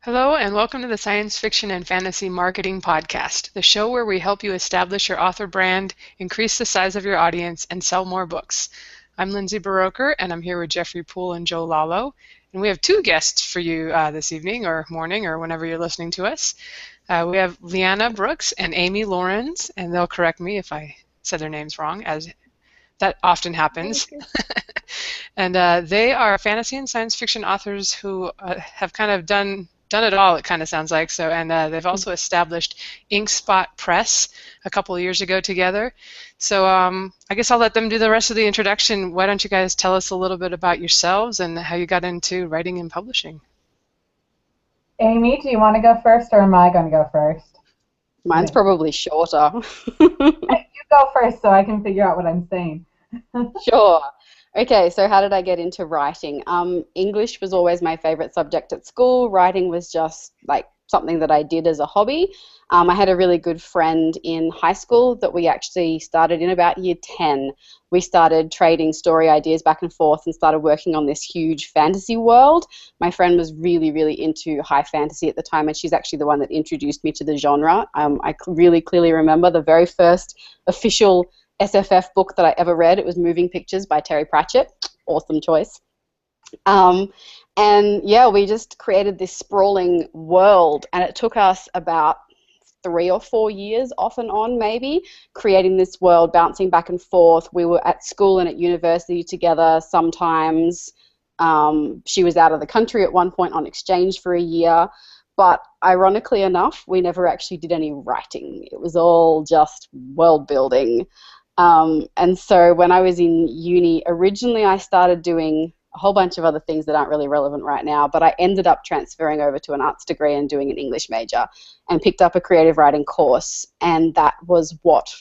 Hello, and welcome to the Science Fiction and Fantasy Marketing Podcast, the show where we help you establish your author brand, increase the size of your audience, and sell more books. I'm Lindsay Baroker, and I'm here with Jeffrey Poole and Joe Lalo. And we have two guests for you this evening, or morning, or whenever you're listening to us. We have Liana Brooks and Amy Lawrence, and they'll correct me if I said their names wrong, as that often happens. And they are fantasy and science fiction authors who have kind of done it all, it kind of sounds like. So, and they've also established Inkspot Press a couple of years ago together. So I guess I'll let them do the rest of the introduction. Why don't you guys tell us a little bit about yourselves and how you got into writing and publishing? Amy, do you want to go first, or am I going to go first? Mine's probably shorter. You go first so I can figure out what I'm saying. Sure. Okay, so how did I get into writing? English was always my favorite subject at school. Writing was just like something that I did as a hobby. I had a really good friend in high school that we actually started in about year 10. We started trading story ideas back and forth and started working on this huge fantasy world. My friend was really, really into high fantasy at the time, and she's actually the one that introduced me to the genre. I really clearly remember the very first official SFF book that I ever read. It was Moving Pictures by Terry Pratchett. Awesome choice. And yeah, we just created this sprawling world, and it took us about 3 or 4 years off and on, maybe, creating this world, bouncing back and forth. We were at school and at university together sometimes. She was out of the country at one point on exchange for a year. But ironically enough, we never actually did any writing. It was all just world building. And so when I was in uni, originally I started doing a whole bunch of other things that aren't really relevant right now, but I ended up transferring over to an arts degree and doing an English major and picked up a creative writing course, and that was what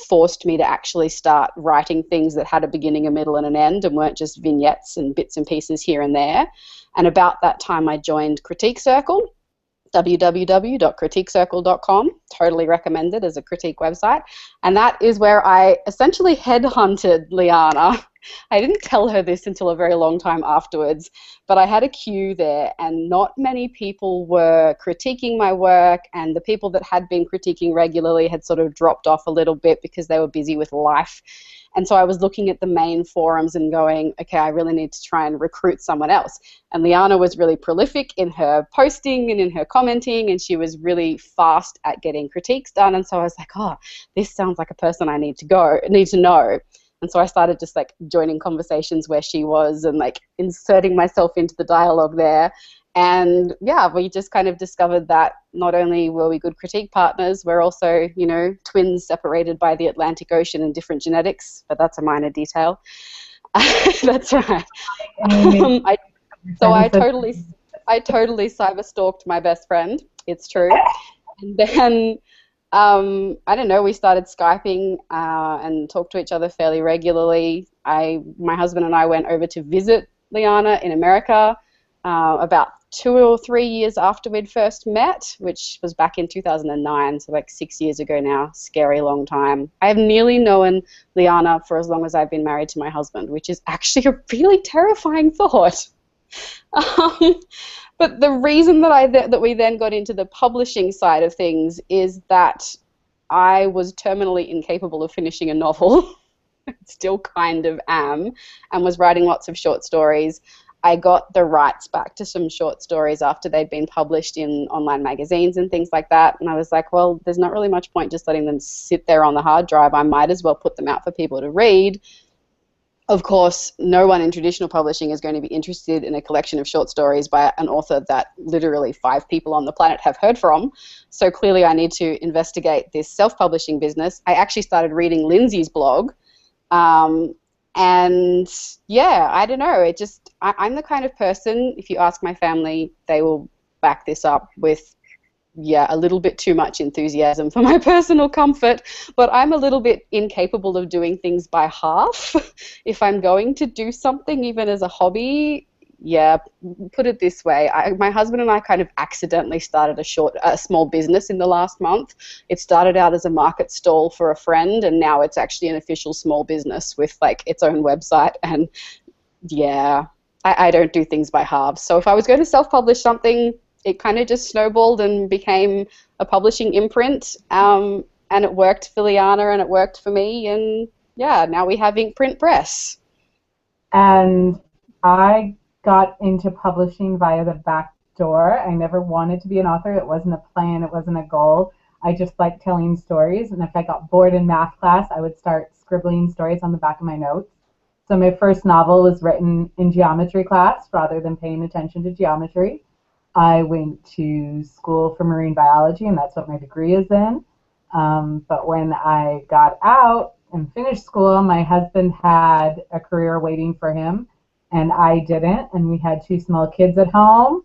forced me to actually start writing things that had a beginning, a middle, and an end and weren't just vignettes and bits and pieces here and there. And about that time I joined Critique Circle, www.critiquecircle.com. Totally recommended as a critique website. And that is where I essentially headhunted Liana. I didn't tell her this until a very long time afterwards, but I had a queue there, and not many people were critiquing my work, and the people that had been critiquing regularly had sort of dropped off a little bit because they were busy with life. And so I was looking at the main forums and going, okay, I really need to try and recruit someone else. And Liana was really prolific in her posting and in her commenting, and she was really fast at getting critiques done. And so I was like, oh, this sounds like a person I need to know. And so I started just like joining conversations where she was and like inserting myself into the dialogue there. And yeah, we just kind of discovered that not only were we good critique partners, we're also, you know, twins separated by the Atlantic Ocean and different genetics, but that's a minor detail. That's right. I totally cyber-stalked my best friend. It's true. And then I don't know, we started Skyping and talked to each other fairly regularly. My husband and I went over to visit Liana in America about 2 or 3 years after we'd first met, which was back in 2009, so like 6 years ago now. Scary long time. I have nearly known Liana for as long as I've been married to my husband, which is actually a really terrifying thought. But the reason that we then got into the publishing side of things is that I was terminally incapable of finishing a novel. Still kind of am, and was writing lots of short stories. I got the rights back to some short stories after they'd been published in online magazines and things like that, and I was like, well, there's not really much point just letting them sit there on the hard drive. I might as well put them out for people to read. Of course, no one in traditional publishing is going to be interested in a collection of short stories by an author that literally 5 people on the planet have heard from. So clearly I need to investigate this self-publishing business. I actually started reading Lindsay's blog. And yeah, I don't know. I'm the kind of person, if you ask my family, they will back this up with, yeah, a little bit too much enthusiasm for my personal comfort, but I'm a little bit incapable of doing things by half. If I'm going to do something, even as a hobby, yeah, put it this way. My husband and I kind of accidentally started a small business in the last month. It started out as a market stall for a friend, and now it's actually an official small business with like its own website. And yeah, I don't do things by halves. So if I was going to self-publish something, it kind of just snowballed and became a publishing imprint. And it worked for Liana and it worked for me. And yeah, now we have Ink Print Press. And I got into publishing via the back door. I never wanted to be an author. It wasn't a plan. It wasn't a goal. I just liked telling stories. And if I got bored in math class, I would start scribbling stories on the back of my notes. So my first novel was written in geometry class rather than paying attention to geometry. I went to school for marine biology, and that's what my degree is in. But when I got out and finished school, my husband had a career waiting for him, and I didn't. And we had 2 small kids at home,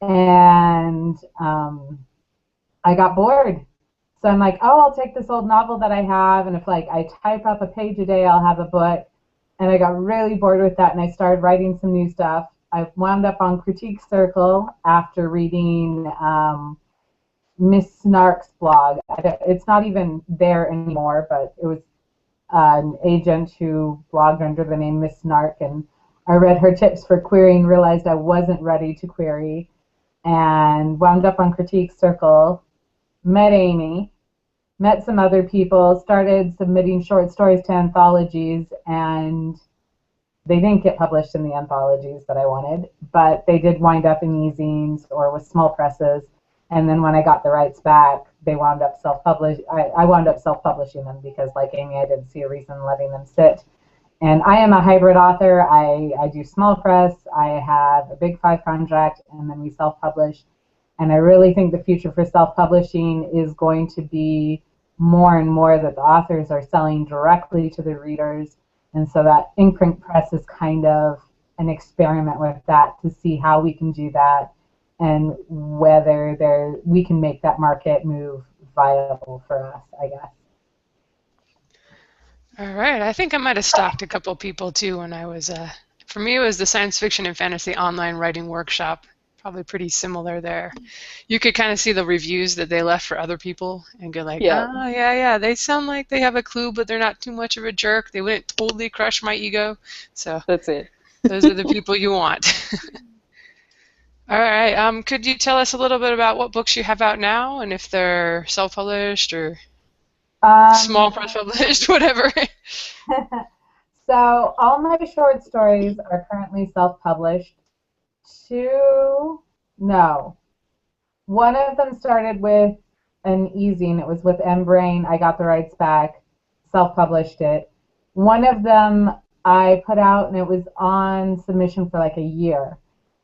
and I got bored. So I'm like, oh, I'll take this old novel that I have, and if like I type up a page a day, I'll have a book. And I got really bored with that, and I started writing some new stuff. I wound up on Critique Circle after reading Miss Snark's blog. It's not even there anymore, but it was an agent who blogged under the name Miss Snark, and I read her tips for querying, realized I wasn't ready to query, and wound up on Critique Circle, met Amy, met some other people, started submitting short stories to anthologies, and they didn't get published in the anthologies that I wanted, but they did wind up in e-zines or with small presses. And then when I got the rights back, they wound up self-publishing. I wound up self-publishing them because, like Amy, I didn't see a reason letting them sit. And I am a hybrid author. I do small press. I have a big 5 contract, and then we self-publish. And I really think the future for self-publishing is going to be more and more that the authors are selling directly to the readers. And so that Ink Print Press is kind of an experiment with that to see how we can do that and whether we can make that market move viable for us, I guess. All right. I think I might have stalked a couple people too when I was, for me, it was the Science Fiction and Fantasy Online Writing Workshop. Probably pretty similar there. You could kind of see the reviews that they left for other people and go like, Yeah. oh, yeah, they sound like they have a clue, but they're not too much of a jerk. They wouldn't totally crush my ego. So That's it. those are the people you want. All right. Could you tell us a little bit about what books you have out now and if they're self-published or small press published, whatever? So all my short stories are currently self-published. One of them started with an e-zine. It was with M-Brain. I got the rights back, self-published it. One of them I put out, and it was on submission for like a year.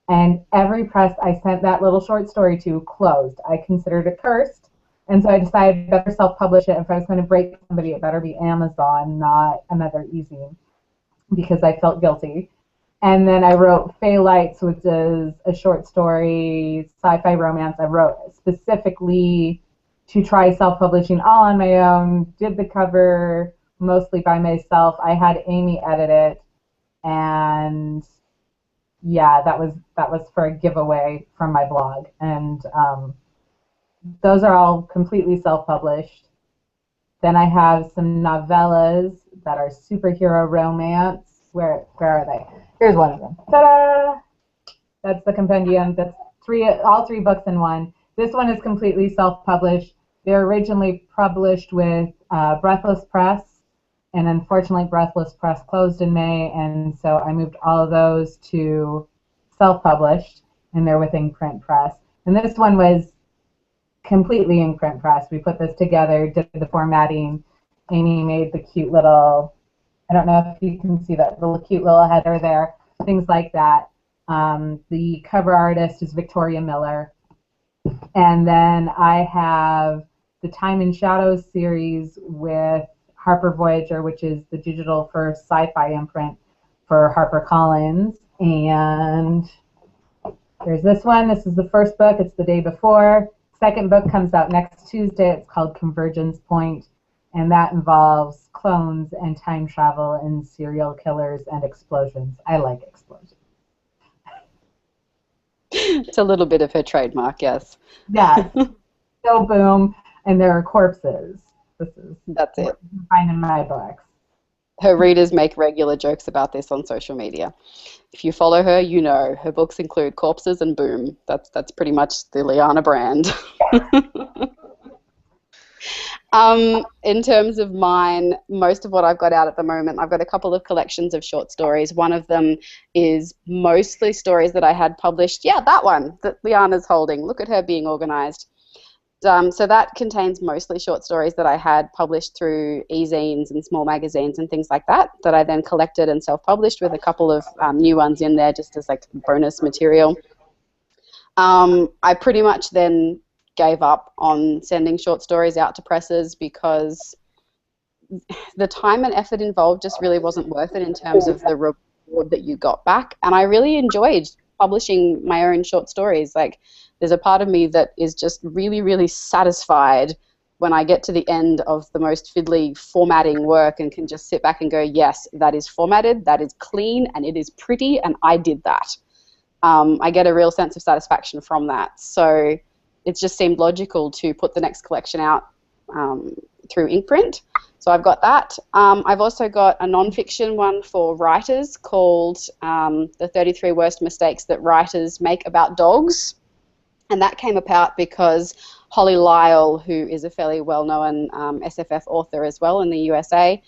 And every press I sent that little short story to closed. I considered it cursed, and so I decided better self-publish it. If I was going to break somebody, it better be Amazon, not another e-zine, because I felt guilty. And then I wrote Fey Lights, which is a short story, sci-fi romance. I wrote specifically to try self-publishing all on my own, did the cover mostly by myself. I had Amy edit it, and yeah, that was for a giveaway from my blog. And those are all completely self-published. Then I have some novellas that are superhero romance. Where are they? Here's one of them. Ta-da! That's the compendium. That's all three books in one. This one is completely self-published. They're originally published with Breathless Press, and unfortunately Breathless Press closed in May, and so I moved all of those to self-published, and they're with Ink Print Press. And this one was completely Ink Print Press. We put this together, did the formatting. Amy made the cute little, I don't know if you can see that little cute little header there, things like that. The cover artist is Victoria Miller. And then I have the Time and Shadows series with Harper Voyager, which is the digital first sci-fi imprint for HarperCollins. And there's this one. This is the first book. It's the day before. Second book comes out next Tuesday. It's called Convergence Point, and that involves clones and time travel and serial killers and explosions. I like explosions. It's a little bit of her trademark, yes. Yeah. So boom, and there are corpses. That's it. What you can find in my books. Her readers make regular jokes about this on social media. If you follow her, you know her books include corpses and boom. That's pretty much the Liana brand. In terms of mine, most of what I've got out at the moment, I've got a couple of collections of short stories. One of them is mostly stories that I had published. Yeah, that one that Liana's holding. Look at her being organized. So that contains mostly short stories that I had published through e-zines and small magazines and things like that, that I then collected and self-published with a couple of new ones in there just as like bonus material. I pretty much then gave up on sending short stories out to presses because the time and effort involved just really wasn't worth it in terms of the reward that you got back. And I really enjoyed publishing my own short stories. Like, there's a part of me that is just really, really satisfied when I get to the end of the most fiddly formatting work and can just sit back and go, yes, that is formatted, that is clean, and it is pretty, and I did that. I get a real sense of satisfaction from that. So it just seemed logical to put the next collection out through Inkprint. So I've got that. I've also got a non-fiction one for writers called The 33 Worst Mistakes That Writers Make About Dogs. And that came about because Holly Lyle, who is a fairly well-known SFF author as well in the USA,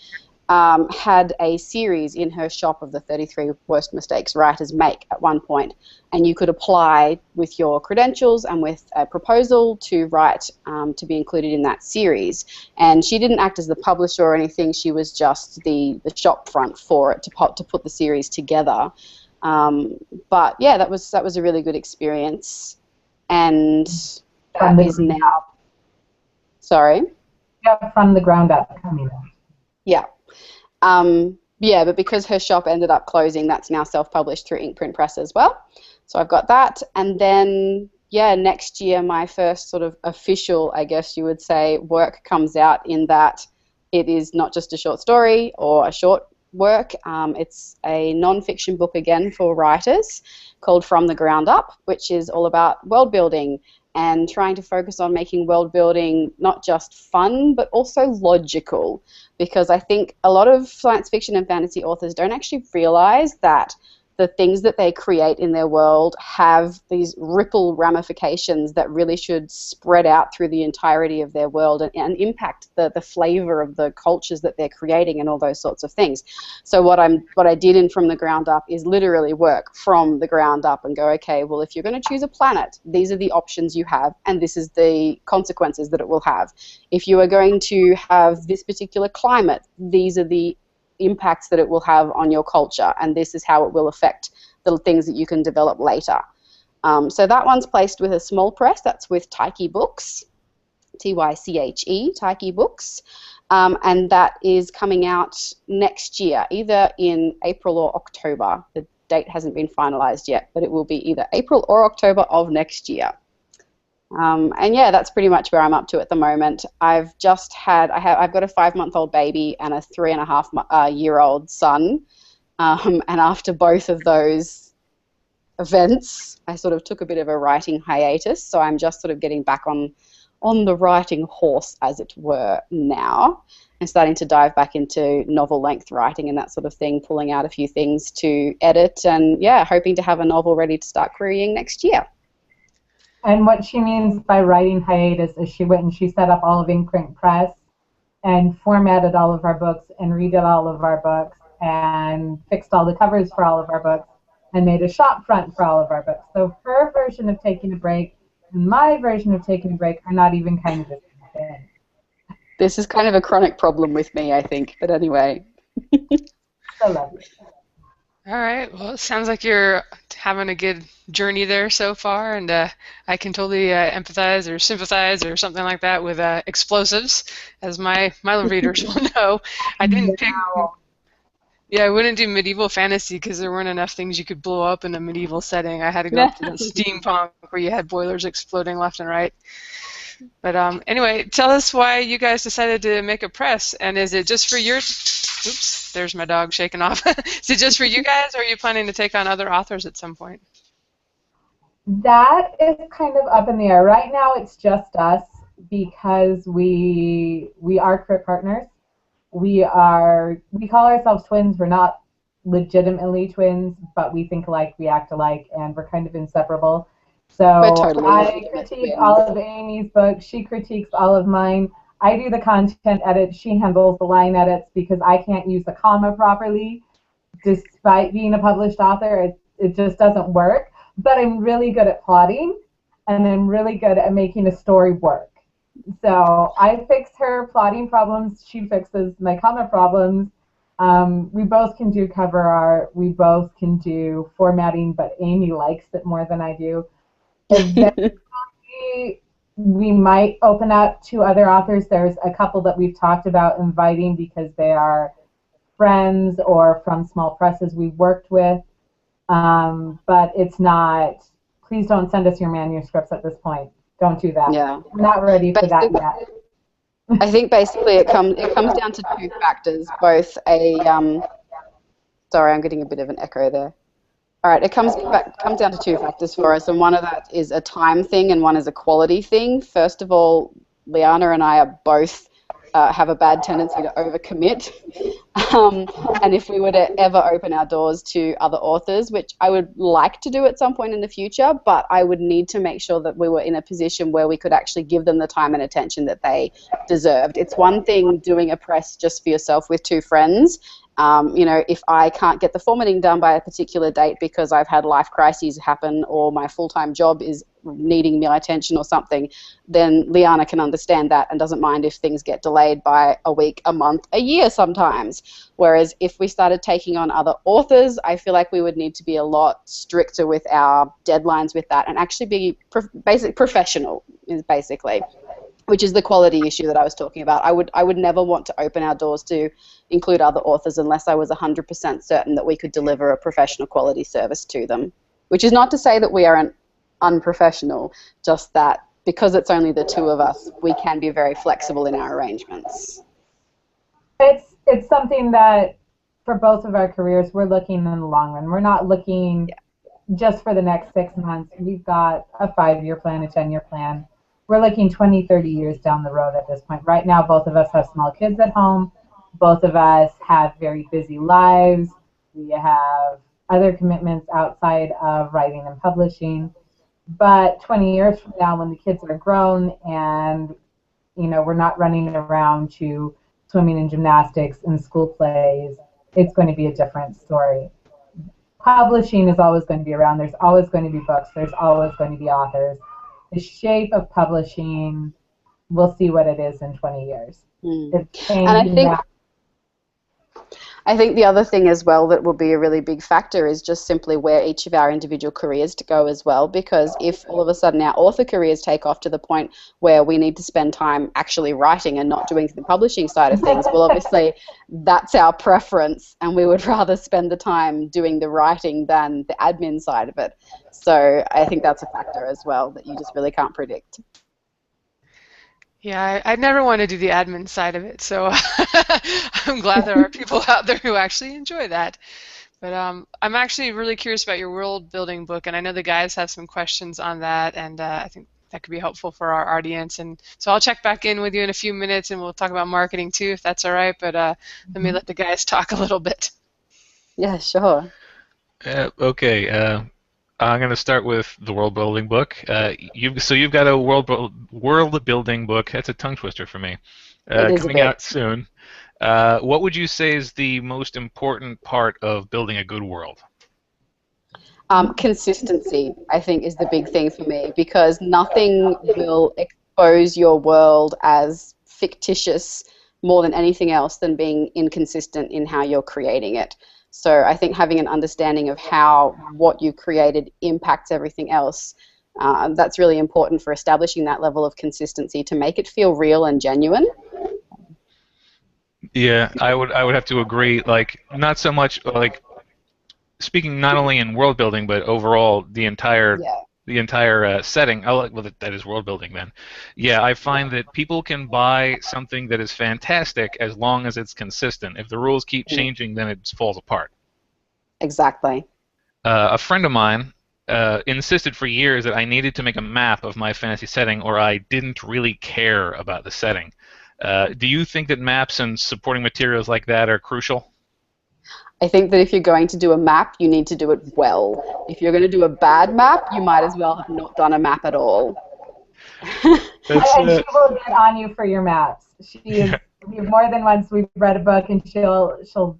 had a series in her shop of the 33 worst mistakes writers make at one point, and you could apply with your credentials and with a proposal to write to be included in that series. And she didn't act as the publisher or anything, she was just the shop front for it to put the series together. But yeah, that was a really good experience, and that is now, sorry? Yeah, from the ground up coming in. Yeah. Yeah, but because her shop ended up closing, that's now self-published through Inkprint Press as well. So I've got that. And then, yeah, next year my first sort of official, I guess you would say, work comes out, in that it is not just a short story or a short work. It's a non-fiction book again for writers called From the Ground Up, which is all about world building and trying to focus on making world building not just fun but also logical, because I think a lot of science fiction and fantasy authors don't actually realize that the things that they create in their world have these ripple ramifications that really should spread out through the entirety of their world and impact the flavor of the cultures that they're creating and all those sorts of things. So what I did in From the Ground Up is literally work from the ground up and go, okay, well, if you're going to choose a planet, these are the options you have, and this is the consequences that it will have. If you are going to have this particular climate, these are the impacts that it will have on your culture, and this is how it will affect the things that you can develop later. So that one's placed with a small press. That's with Tyche Books, Tyche, Tyche Books, and that is coming out next year, either in April or October. The date hasn't been finalized yet, but it will be either April or October of next year. And yeah, that's pretty much where I'm up to at the moment. I've got a 5-month-old baby and a 3.5-year-old son. And after both of those events, I sort of took a bit of a writing hiatus. So I'm just sort of getting back on the writing horse, as it were, now, and starting to dive back into novel-length writing and that sort of thing, pulling out a few things to edit, and yeah, hoping to have a novel ready to start querying next year. And what she means by writing hiatus is she went and she set up all of Inkprint Press and formatted all of our books and redid all of our books and fixed all the covers for all of our books and made a shop front for all of our books. So her version of taking a break and my version of taking a break are not even kind of the same thing. This is kind of a chronic problem with me, I think. But anyway. So lovely. All right. Well, it sounds like you're having a good journey there so far, and I can totally empathize or sympathize or something like that with explosives, as my readers will know. I didn't pick. Yeah, I wouldn't do medieval fantasy because there weren't enough things you could blow up in a medieval setting. I had to go up to the steampunk where you had boilers exploding left and right. But anyway, tell us why you guys decided to make a press, and is it just for your... Oops, there's my dog shaking off. Is it just for you guys, or are you planning to take on other authors at some point? That is kind of up in the air. Right now it's just us because we are career partners. We call ourselves twins. We're not legitimately twins, but we think alike, we act alike, and we're kind of inseparable. We're So totally I legitimate critique all twins. of Amy's books. She critiques all of mine. I do the content edit. She handles the line edits because I can't use a comma properly. Despite being a published author, it just doesn't work. But I'm really good at plotting, and I'm really good at making a story work. So I fix her plotting problems. She fixes my comma problems. We both can do cover art. We both can do formatting, but Amy likes it more than I do. Eventually, we might open up to other authors. There's a couple that we've talked about inviting because they are friends or from small presses we've worked with. But it's not, please don't send us your manuscripts at this point. Don't do that. Yeah. I'm not ready for that Basic, yet. I think basically it comes down to two factors, both a sorry, I'm getting a bit of an echo there. All right, it comes down to two factors for us, and one of that is a time thing, and one is a quality thing. First of all, Liana and I are both have a bad tendency to overcommit, and if we were to ever open our doors to other authors, which I would like to do at some point in the future, but I would need to make sure that we were in a position where we could actually give them the time and attention that they deserved. It's one thing doing a press just for yourself with two friends. If I can't get the formatting done by a particular date because I've had life crises happen or my full-time job is needing my attention or something, then Liana can understand that and doesn't mind if things get delayed by a week, a month, a year sometimes. Whereas if we started taking on other authors, I feel like we would need to be a lot stricter with our deadlines with that and actually be professional is basically, which is the quality issue that I was talking about. I would never want to open our doors to include other authors unless I was 100% certain that we could deliver a professional quality service to them, which is not to say that we aren't unprofessional, just that because it's only the two of us, we can be very flexible in our arrangements. It's something that for both of our careers, we're looking in the long run. We're not looking just for the next 6 months. We've got a 5-year plan, a 10-year plan. We're looking 20, 30 years down the road at this point. Right now, both of us have small kids at home. Both of us have very busy lives. We have other commitments outside of writing and publishing. But 20 years from now, when the kids are grown and we're not running around to swimming and gymnastics and school plays, it's going to be a different story. Publishing is always going to be around. There's always going to be books. There's always going to be authors. The shape of publishing, we'll see what it is in 20 years. It's changing And I think the other thing as well that will be a really big factor is just simply where each of our individual careers to go as well, because if all of a sudden our author careers take off to the point where we need to spend time actually writing and not doing the publishing side of things, well, obviously that's our preference and we would rather spend the time doing the writing than the admin side of it. So I think that's a factor as well that you just really can't predict. Yeah, I'd never want to do the admin side of it, so I'm glad there are people out there who actually enjoy that. But I'm actually really curious about your world building book, and I know the guys have some questions on that, and I think that could be helpful for our audience. And so I'll check back in with you in a few minutes, and we'll talk about marketing too, if that's all right. But let me let the guys talk a little bit. Yeah, sure. Okay. I'm going to start with the world building book. You've got a world building book. That's a tongue twister for me. It is a Coming bit. out soon. What would you say is the most important part of building a good world? Consistency, I think, is the big thing for me, because nothing will expose your world as fictitious more than anything else than being inconsistent in how you're creating it. So I think having an understanding of how what you created impacts everything else, that's really important for establishing that level of consistency to make it feel real and genuine. Yeah, I would have to agree. Like, not so much like speaking not only in world building but overall the entire setting. Well, that is world building then. Yeah, I find that people can buy something that is fantastic as long as it's consistent. If the rules keep changing, then it falls apart. Exactly. A friend of mine insisted for years that I needed to make a map of my fantasy setting or I didn't really care about the setting. Do you think that maps and supporting materials like that are crucial? I think that if you're going to do a map, you need to do it well. If you're going to do a bad map, you might as well have not done a map at all. That's, And she will get on you for your maps. She is more than once we've read a book and she'll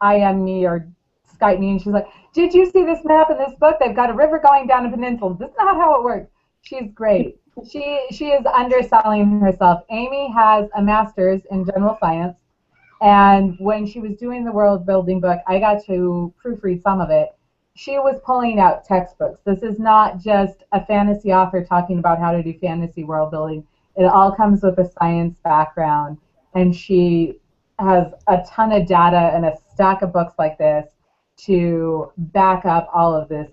IM me or Skype me and she's like, "Did you see this map in this book? They've got a river going down a peninsula. This is not how it works." She's great. She is underselling herself. Amy has a master's in general science, and when she was doing the world building book, I got to proofread some of it. She was pulling out textbooks. This is not just a fantasy author talking about how to do fantasy world building. It all comes with a science background, and she has a ton of data and a stack of books like this to back up all of this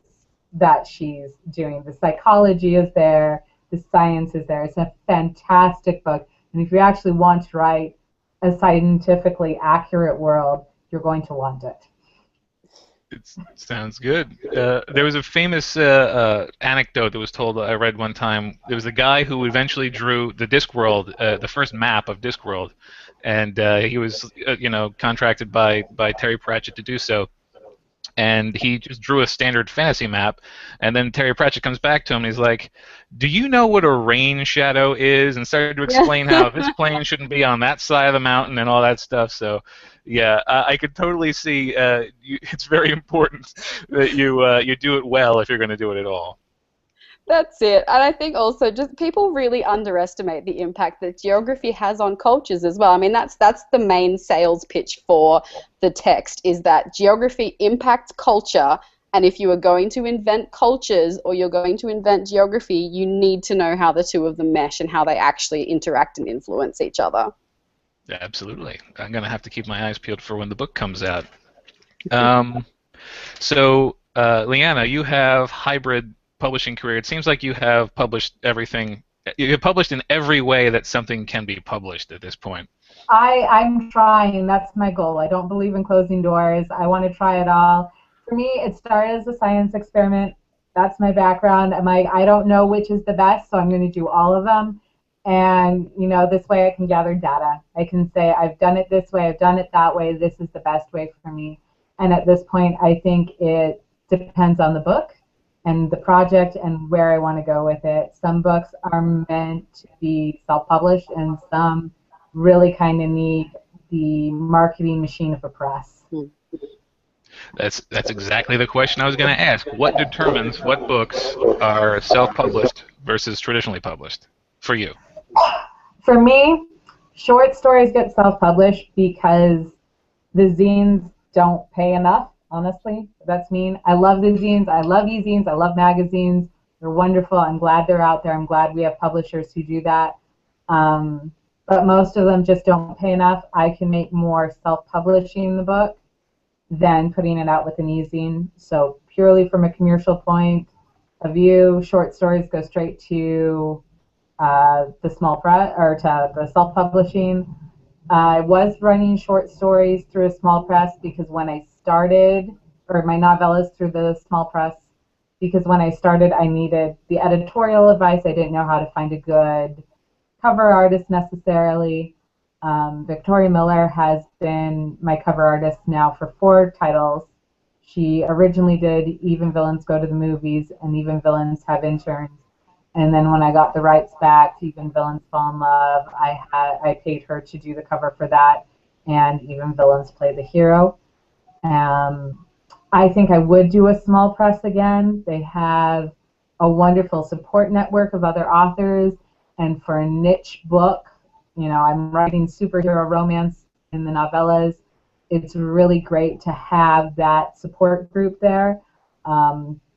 that she's doing. The psychology is there, the science is there. It's a fantastic book, and if you actually want to write a scientifically accurate world, you're going to want it. It sounds good. There was a famous anecdote that was told, I read one time. There was a guy who eventually drew the Discworld, the first map of Discworld, and he was, contracted by Terry Pratchett to do so. And he just drew a standard fantasy map, and then Terry Pratchett comes back to him and he's like, "Do you know what a rain shadow is?" and started to explain how this plane shouldn't be on that side of the mountain and all that stuff. So yeah, I could totally see it's very important that you do it well if you're going to do it at all. That's it. And I think also just people really underestimate the impact that geography has on cultures as well. I mean, that's the main sales pitch for the text, is that geography impacts culture, and if you are going to invent cultures or you're going to invent geography, you need to know how the two of them mesh and how they actually interact and influence each other. Yeah, absolutely. I'm going to have to keep my eyes peeled for when the book comes out. So, Liana, you have hybrid publishing career. It seems like you have published everything. You have published in every way that something can be published at this point. I'm trying. That's my goal. I don't believe in closing doors. I want to try it all. For me, it started as a science experiment. That's my background. I don't know which is the best, so I'm going to do all of them. And, this way I can gather data. I can say, I've done it this way, I've done it that way, this is the best way for me. And at this point, I think it depends on the book and the project and where I want to go with it. Some books are meant to be self-published, and some really kind of need the marketing machine of a press. That's exactly the question I was going to ask. What determines what books are self-published versus traditionally published for you? For me, short stories get self-published because the zines don't pay enough. Honestly, that's mean. I love the zines. I love e-zines. I love magazines. They're wonderful. I'm glad they're out there. I'm glad we have publishers who do that. But most of them just don't pay enough. I can make more self-publishing the book than putting it out with an e-zine. So purely from a commercial point of view, short stories go straight to the small press or to the self-publishing. I was running short stories through a small press because when I started, or my novellas through the small press, because when I started I needed the editorial advice. I didn't know how to find a good cover artist necessarily. Victoria Miller has been my cover artist now for 4 titles. She originally did Even Villains Go to the Movies and Even Villains Have Interns. And then when I got the rights back to Even Villains Fall in Love, I paid her to do the cover for that, and Even Villains Play the Hero. I think I would do a small press again. They have a wonderful support network of other authors, and for a niche book, I'm writing superhero romance in the novellas. It's really great to have that support group there.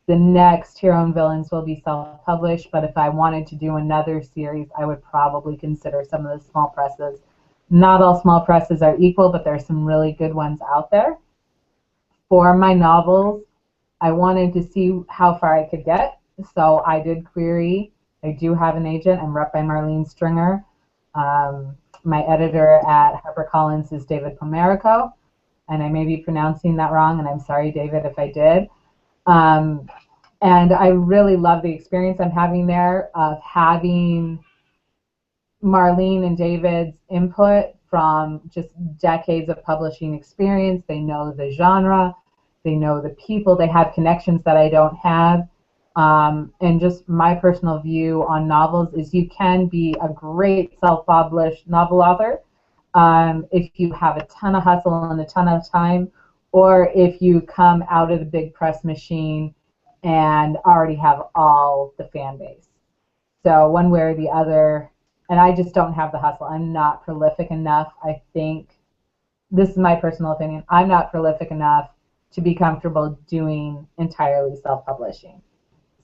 The next Hero and Villains will be self-published, but if I wanted to do another series, I would probably consider some of the small presses. Not all small presses are equal, but there are some really good ones out there. For my novels, I wanted to see how far I could get, so I did query. I do have an agent. I'm rep by Marlene Stringer. My editor at HarperCollins is David Pomerico, and I may be pronouncing that wrong, and I'm sorry, David, if I did. And I really love the experience I'm having there of having Marlene and David's input from just decades of publishing experience. They know the genre, they know the people, they have connections that I don't have. And just my personal view on novels is you can be a great self-published novel author if you have a ton of hustle and a ton of time, or if you come out of the big press machine and already have all the fan base. So one way or the other, and I just don't have the hustle. I'm not prolific enough. I think, this is my personal opinion, I'm not prolific enough to be comfortable doing entirely self-publishing.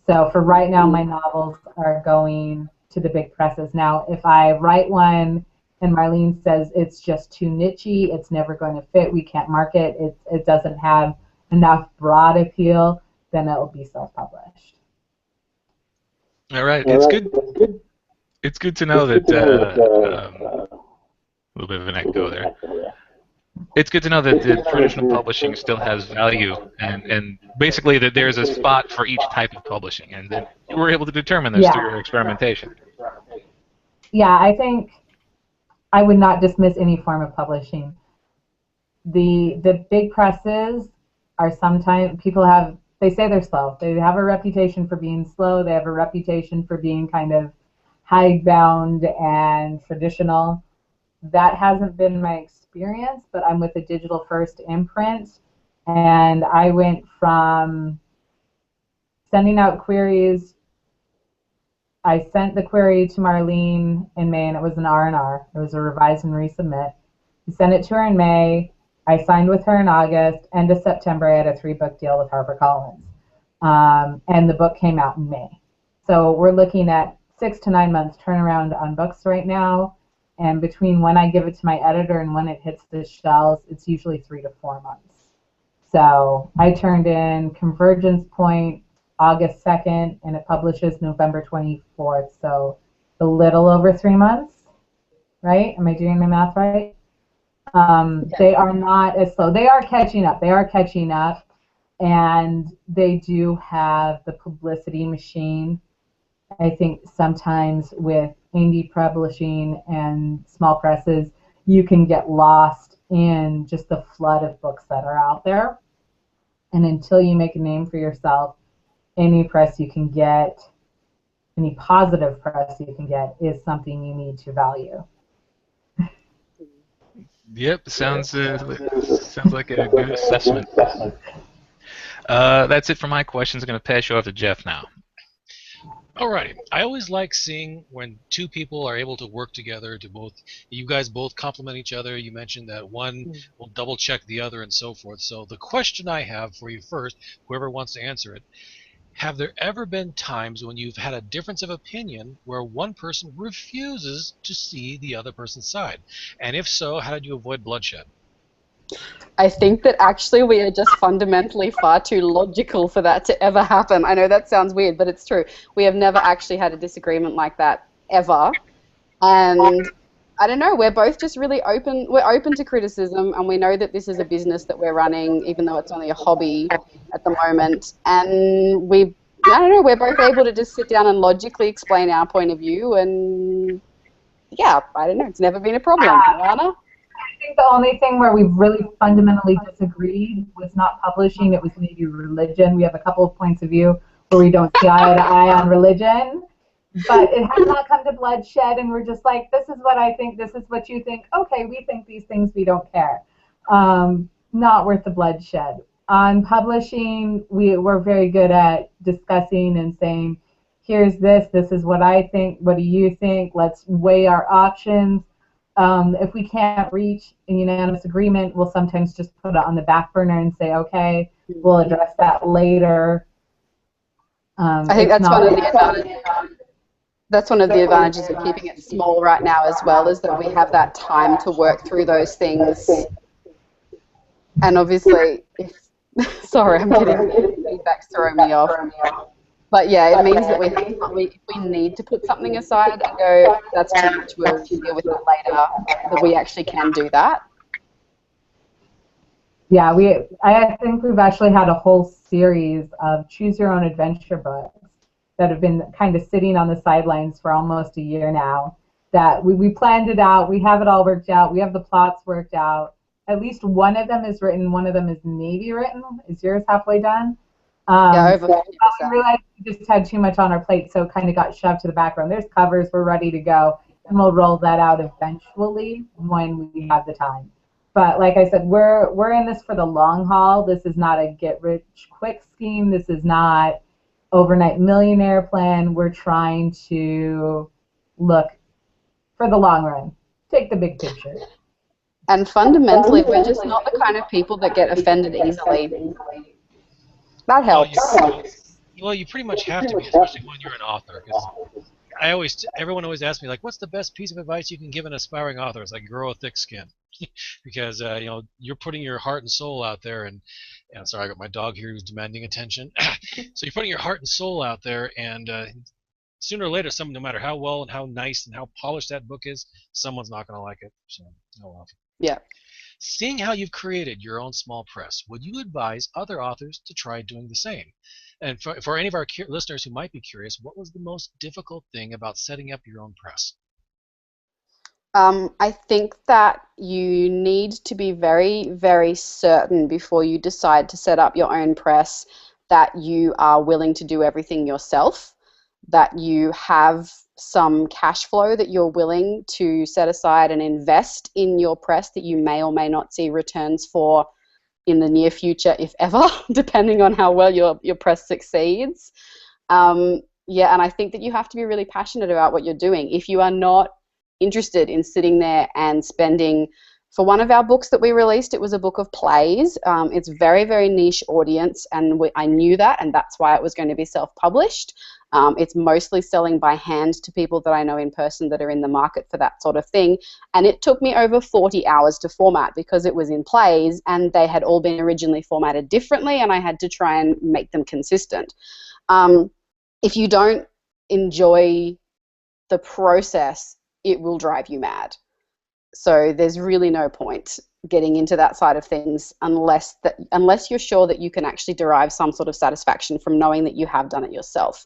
So for right now, my novels are going to the big presses. Now, if I write one and Marlene says it's just too nichey, it's never going to fit, we can't market, it doesn't have enough broad appeal, then it'll be self-published. All right, it's good. It's good to know that a little bit of an echo there. It's good to know that the traditional publishing still has value, and basically that there's a spot for each type of publishing, and that you were able to determine this through your experimentation. Yeah, I think I would not dismiss any form of publishing. The big presses are sometimes, they say they're slow. They have a reputation for being slow. They have a reputation for being kind of hidebound and traditional. That hasn't been my experience, but I'm with a digital first imprint, and I went from sending out queries. I sent the query to Marlene in May, and it was an R&R. It was a revise and resubmit. I sent it to her in May. I signed with her in August. End of September, I had a 3-book deal with HarperCollins. And the book came out in May. So we're looking at 6 to 9 months turnaround on books right now. And between when I give it to my editor and when it hits the shelves, it's usually 3 to 4 months. So I turned in Convergence Point August 2nd, and it publishes November 24th. So a little over 3 months, right? Am I doing my math right? They are not as slow. They are catching up. They are catching up, and they do have the publicity machine. I think sometimes with indie publishing and small presses, you can get lost in just the flood of books that are out there. And until you make a name for yourself, any press you can get, any positive press you can get, is something you need to value. Yep, sounds like a good assessment. That's it for my questions. I'm going to pass you off to Jeff now. Alrighty. I always like seeing when two people are able to work together to both, you guys both complement each other. You mentioned that one will double check the other and so forth. So the question I have for you first, whoever wants to answer it, have there ever been times when you've had a difference of opinion where one person refuses to see the other person's side? And if so, how did you avoid bloodshed? I think that actually we are just fundamentally far too logical for that to ever happen. I know that sounds weird, but it's true. We have never actually had a disagreement like that ever. And I don't know, we're both just really open. We're open to criticism, and we know that this is a business that we're running, even though it's only a hobby at the moment. And I don't know, we're both able to just sit down and logically explain our point of view. And yeah, I don't know, it's never been a problem. Liana? I think the only thing where we've really fundamentally disagreed was not publishing. It was maybe religion. We have a couple of points of view where we don't see eye to eye on religion. But it has not come to bloodshed, and we're just like, this is what I think, this is what you think. Okay, we think these things, we don't care. Not worth the bloodshed. On publishing, we're very good at discussing and saying, here's this is what I think, what do you think? Let's weigh our options. If we can't reach a unanimous agreement, we'll sometimes just put it on the back burner and say, okay, we'll address that later. I think that's one of the advantages. That's one of the advantages of keeping it small right now as well, is that we have that time to work through those things. And obviously, sorry, I'm getting feedback throwing me off. But yeah, it means that if we need to put something aside and go, that's too much, we'll deal with that later, that we actually can do that. Yeah, I think we've actually had a whole series of choose your own adventure books that have been kind of sitting on the sidelines for almost a year now. that we planned it out. We have it all worked out. We have the plots worked out. At least one of them is written. One of them is maybe written. Is yours halfway done? Yeah, over 50%. We realized we just had too much on our plate, so it kind of got shoved to the background. There's covers. We're ready to go, and we'll roll that out eventually when we have the time. But like I said, we're in this for the long haul. This is not a get-rich-quick scheme. This is not overnight millionaire plan. We're trying to look for the long run. Take the big picture. And fundamentally, we're just not the kind of people that get offended easily. That helps. Well, you pretty much have to be, especially when you're an author. Because everyone always asks me, like, what's the best piece of advice you can give an aspiring author? It's like, grow a thick skin. Because, you're putting your heart and soul out there. And sorry, I got my dog here who's demanding attention. So you're putting your heart and soul out there, and sooner or later, no matter how well and how nice and how polished that book is, someone's not going to like it. So, oh well. Yeah. Seeing how you've created your own small press, would you advise other authors to try doing the same? And for any of our listeners who might be curious, what was the most difficult thing about setting up your own press? I think that you need to be very, very certain before you decide to set up your own press that you are willing to do everything yourself, that you have some cash flow that you're willing to set aside and invest in your press that you may or may not see returns for in the near future, if ever, depending on how well your press succeeds. Yeah, and I think that you have to be really passionate about what you're doing. If you are not interested in sitting there and spending, for one of our books that we released, it was a book of plays. It's very, very niche audience, and I knew that, and that's why it was going to be self-published. It's mostly selling by hand to people that I know in person that are in the market for that sort of thing. And it took me over 40 hours to format because it was in plays and they had all been originally formatted differently, and I had to try and make them consistent. If you don't enjoy the process, it will drive you mad. So there's really no point getting into that side of things unless you're sure that you can actually derive some sort of satisfaction from knowing that you have done it yourself.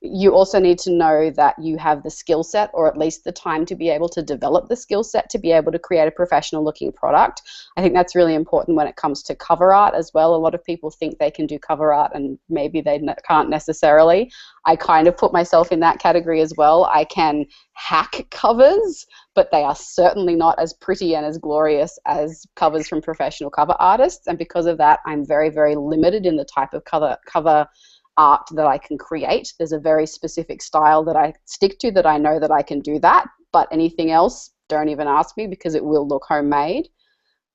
You also need to know that you have the skill set, or at least the time to be able to develop the skill set to be able to create a professional looking product. I think that's really important when it comes to cover art as well. A lot of people think they can do cover art and maybe they can't necessarily. I kind of put myself in that category as well. I can hack covers, but they are certainly not as pretty and as glorious as covers from professional cover artists. And because of that, I'm very, very limited in the type of cover art that I can create. There's a very specific style that I stick to that I know that I can do that, but anything else, don't even ask me because it will look homemade.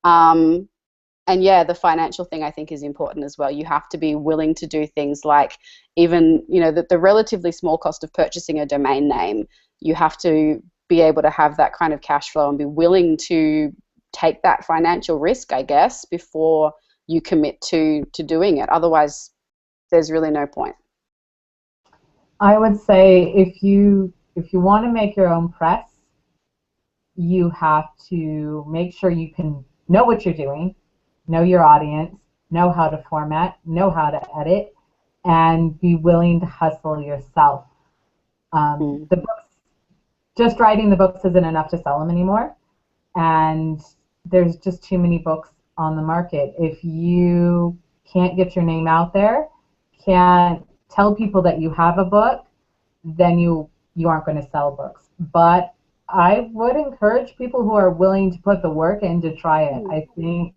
And yeah, the financial thing I think is important as well. You have to be willing to do things like even, the relatively small cost of purchasing a domain name. You have to be able to have that kind of cash flow and be willing to take that financial risk, I guess, before you commit to doing it. Otherwise, there's really no point. I would say if you want to make your own press, you have to make sure you can know what you're doing, know your audience, know how to format, know how to edit, and be willing to hustle yourself. The books, just writing the books isn't enough to sell them anymore, and there's just too many books on the market. If you can't get your name out there, can't tell people that you have a book, then you aren't going to sell books. But I would encourage people who are willing to put the work in to try it. I think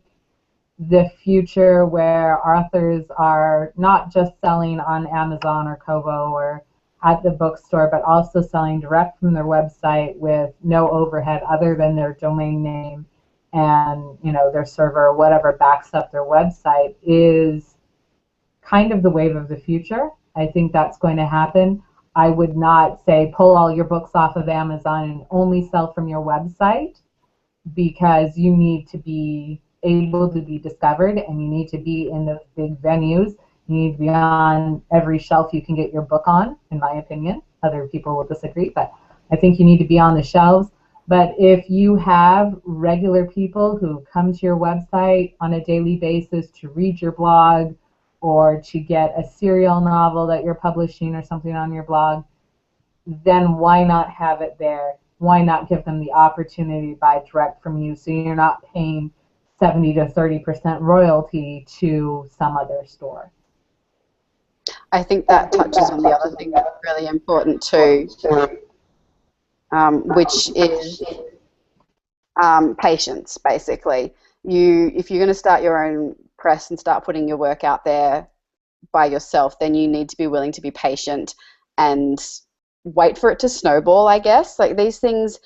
the future where authors are not just selling on Amazon or Kobo or at the bookstore, but also selling direct from their website with no overhead other than their domain name and their server or whatever backs up their website is kind of the wave of the future. I think that's going to happen. I would not say pull all your books off of Amazon and only sell from your website, because you need to be able to be discovered and you need to be in those big venues. You need to be on every shelf you can get your book on, in my opinion. Other people will disagree, but I think you need to be on the shelves. But if you have regular people who come to your website on a daily basis to read your blog or to get a serial novel that you're publishing or something on your blog, then why not have it there? Why not give them the opportunity to buy direct from you so you're not paying 70 to 30% royalty to some other store? I think that touches on the other thing that's really important too, which is patience, basically. If you're going to start your own press and start putting your work out there by yourself, then you need to be willing to be patient and wait for it to snowball, I guess. Like these things,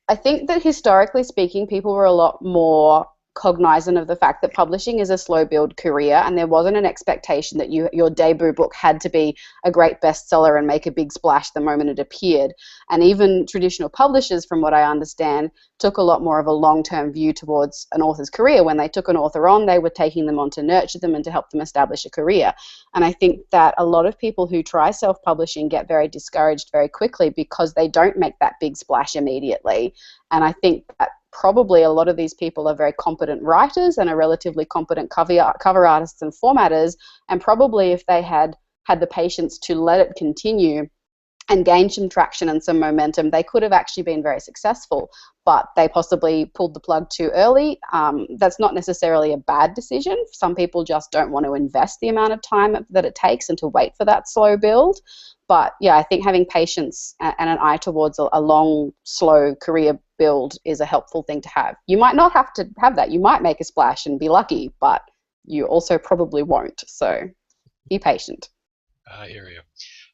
I think that historically speaking, people were a lot more cognizant of the fact that publishing is a slow build career, and there wasn't an expectation that your debut book had to be a great bestseller and make a big splash the moment it appeared. And even traditional publishers, from what I understand, took a lot more of a long-term view towards an author's career. When they took an author on, they were taking them on to nurture them and to help them establish a career. And I think that a lot of people who try self-publishing get very discouraged very quickly because they don't make that big splash immediately. And I think that probably a lot of these people are very competent writers and are relatively competent cover artists and formatters, and probably if they had the patience to let it continue and gain some traction and some momentum, they could have actually been very successful, but they possibly pulled the plug too early. That's not necessarily a bad decision. Some people just don't want to invest the amount of time that it takes and to wait for that slow build. But yeah, I think having patience and an eye towards a long, slow career build is a helpful thing to have. You might not have to have that. You might make a splash and be lucky, but you also probably won't. So be patient. I hear you.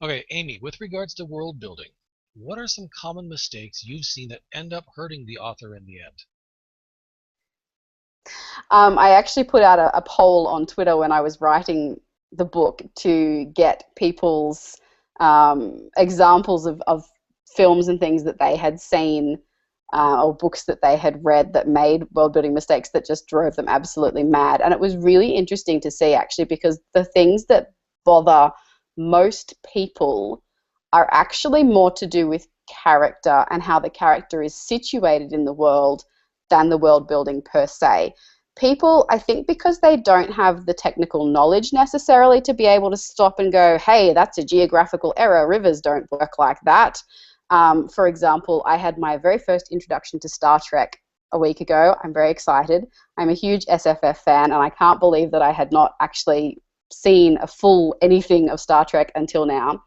Okay, Amy, with regards to world building, what are some common mistakes you've seen that end up hurting the author in the end? I actually put out a poll on Twitter when I was writing the book to get people's examples of films and things that they had seen or books that they had read that made world-building mistakes that just drove them absolutely mad. And it was really interesting to see, actually, because the things that bother most people are actually more to do with character and how the character is situated in the world than the world building per se. People, I think, because they don't have the technical knowledge necessarily to be able to stop and go, hey, that's a geographical error. Rivers don't work like that. For example, I had my very first introduction to Star Trek a week ago. I'm very excited. I'm a huge SFF fan, and I can't believe that I had not actually seen a full anything of Star Trek until now.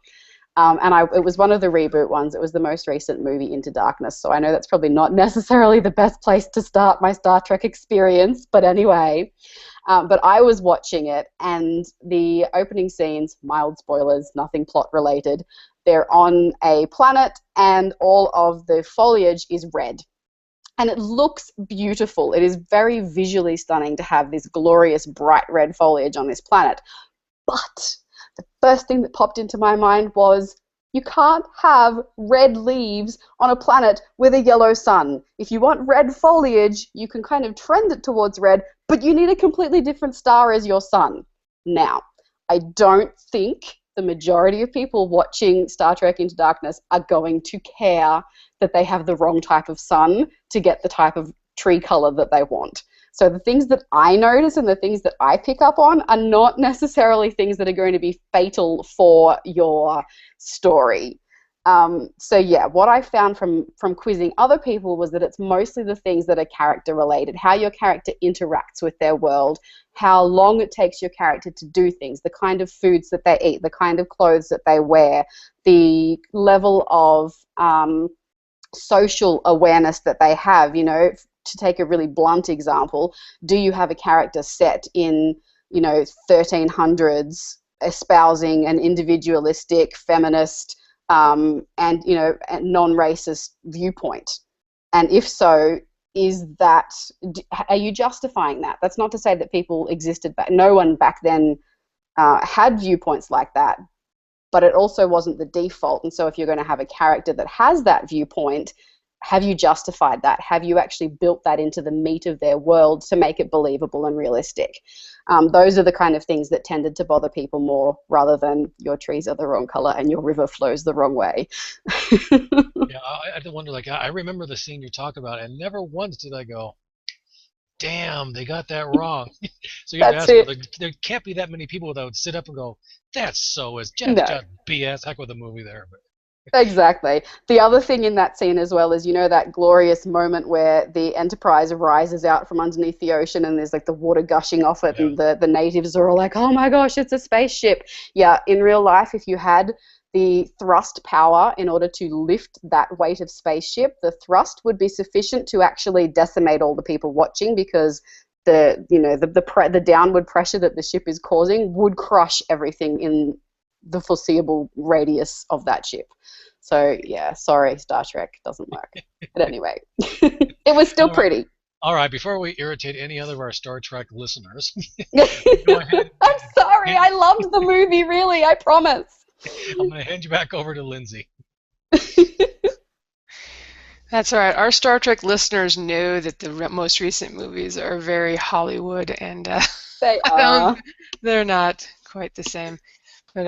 It was one of the reboot ones. It was the most recent movie, Into Darkness. So I know that's probably not necessarily the best place to start my Star Trek experience. But anyway, but I was watching it, and the opening scenes, mild spoilers, nothing plot related, they're on a planet, and all of the foliage is red. And it looks beautiful. It is very visually stunning to have this glorious bright red foliage on this planet. But the first thing that popped into my mind was, you can't have red leaves on a planet with a yellow sun. If you want red foliage, you can kind of trend it towards red, but you need a completely different star as your sun. Now, I don't think the majority of people watching Star Trek Into Darkness are going to care that they have the wrong type of sun to get the type of tree color that they want. So the things that I notice and the things that I pick up on are not necessarily things that are going to be fatal for your story. So yeah, what I found from quizzing other people was that it's mostly the things that are character related, how your character interacts with their world, how long it takes your character to do things, the kind of foods that they eat, the kind of clothes that they wear, the level of social awareness that they have. You know, to take a really blunt example, do you have a character set in, 1300s espousing an individualistic, feminist, and non-racist viewpoint? And if so, are you justifying that? That's not to say that people existed, but no one back then had viewpoints like that, but it also wasn't the default. And so if you're going to have a character that has that viewpoint, have you justified that? Have you actually built that into the meat of their world to make it believable and realistic? Those are the kind of things that tended to bother people more, rather than your trees are the wrong color and your river flows the wrong way. Yeah, I wonder, like, I remember the scene you're talking about, and never once did I go, damn, they got that wrong. So you have to ask, there can't be that many people that would sit up and go, that's so, it's just BS, heck with the movie there. But Exactly. The other thing in that scene as well is, you know, that glorious moment where the Enterprise rises out from underneath the ocean and there's like the water gushing off it, Yeah. and the natives are all like, oh my gosh, it's a spaceship. Yeah, in real life, if you had the thrust power in order to lift that weight of spaceship, the thrust would be sufficient to actually decimate all the people watching, because the downward pressure that the ship is causing would crush everything in the foreseeable radius of that ship. So yeah, sorry, Star Trek doesn't work. But anyway, it was still All right. pretty. All right. Before we irritate any other of our Star Trek listeners, go ahead. I'm sorry, I loved the movie, really, I promise. I'm going to hand you back over to Lindsay. That's all right. Our Star Trek listeners know that the most recent movies are very Hollywood, and They I don't, are. they're not quite the same. But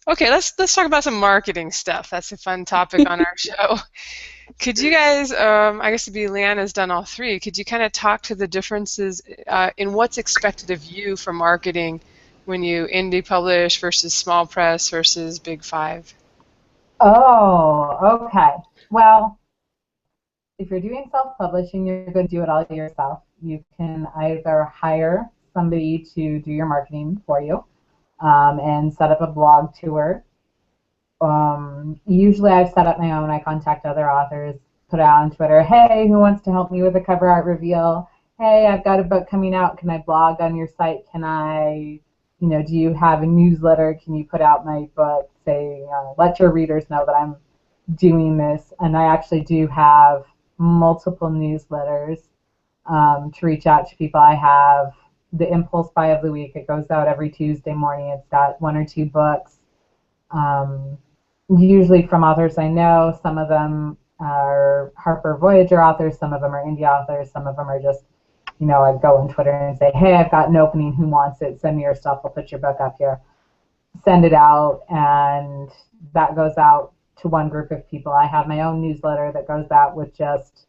okay, let's talk about some marketing stuff. That's a fun topic on our show. Could you guys, I guess it'd be Liana's done all three. Could you kind of talk to the differences in what's expected of you for marketing when you indie publish versus small press versus big five? Oh, okay. Well, if you're doing self-publishing, you're going to do it all yourself. You can either hire somebody to do your marketing for you and set up a blog tour. Usually I've set up my own. I contact other authors, put it out on Twitter, hey, who wants to help me with a cover art reveal? Hey, I've got a book coming out. Can I blog on your site? Can I, do you have a newsletter? Can you put out my book? Say, let your readers know that I'm doing this. And I actually do have multiple newsletters to reach out to people. I have the Impulse Buy of the Week. It goes out every Tuesday morning. It's got 1 or 2 books. Usually from authors I know. Some of them are Harper Voyager authors, some of them are indie authors, some of them are just, I go on Twitter and say, hey, I've got an opening, who wants it? Send me your stuff, I'll put your book up here. Send it out, and that goes out to one group of people. I have my own newsletter that goes out with just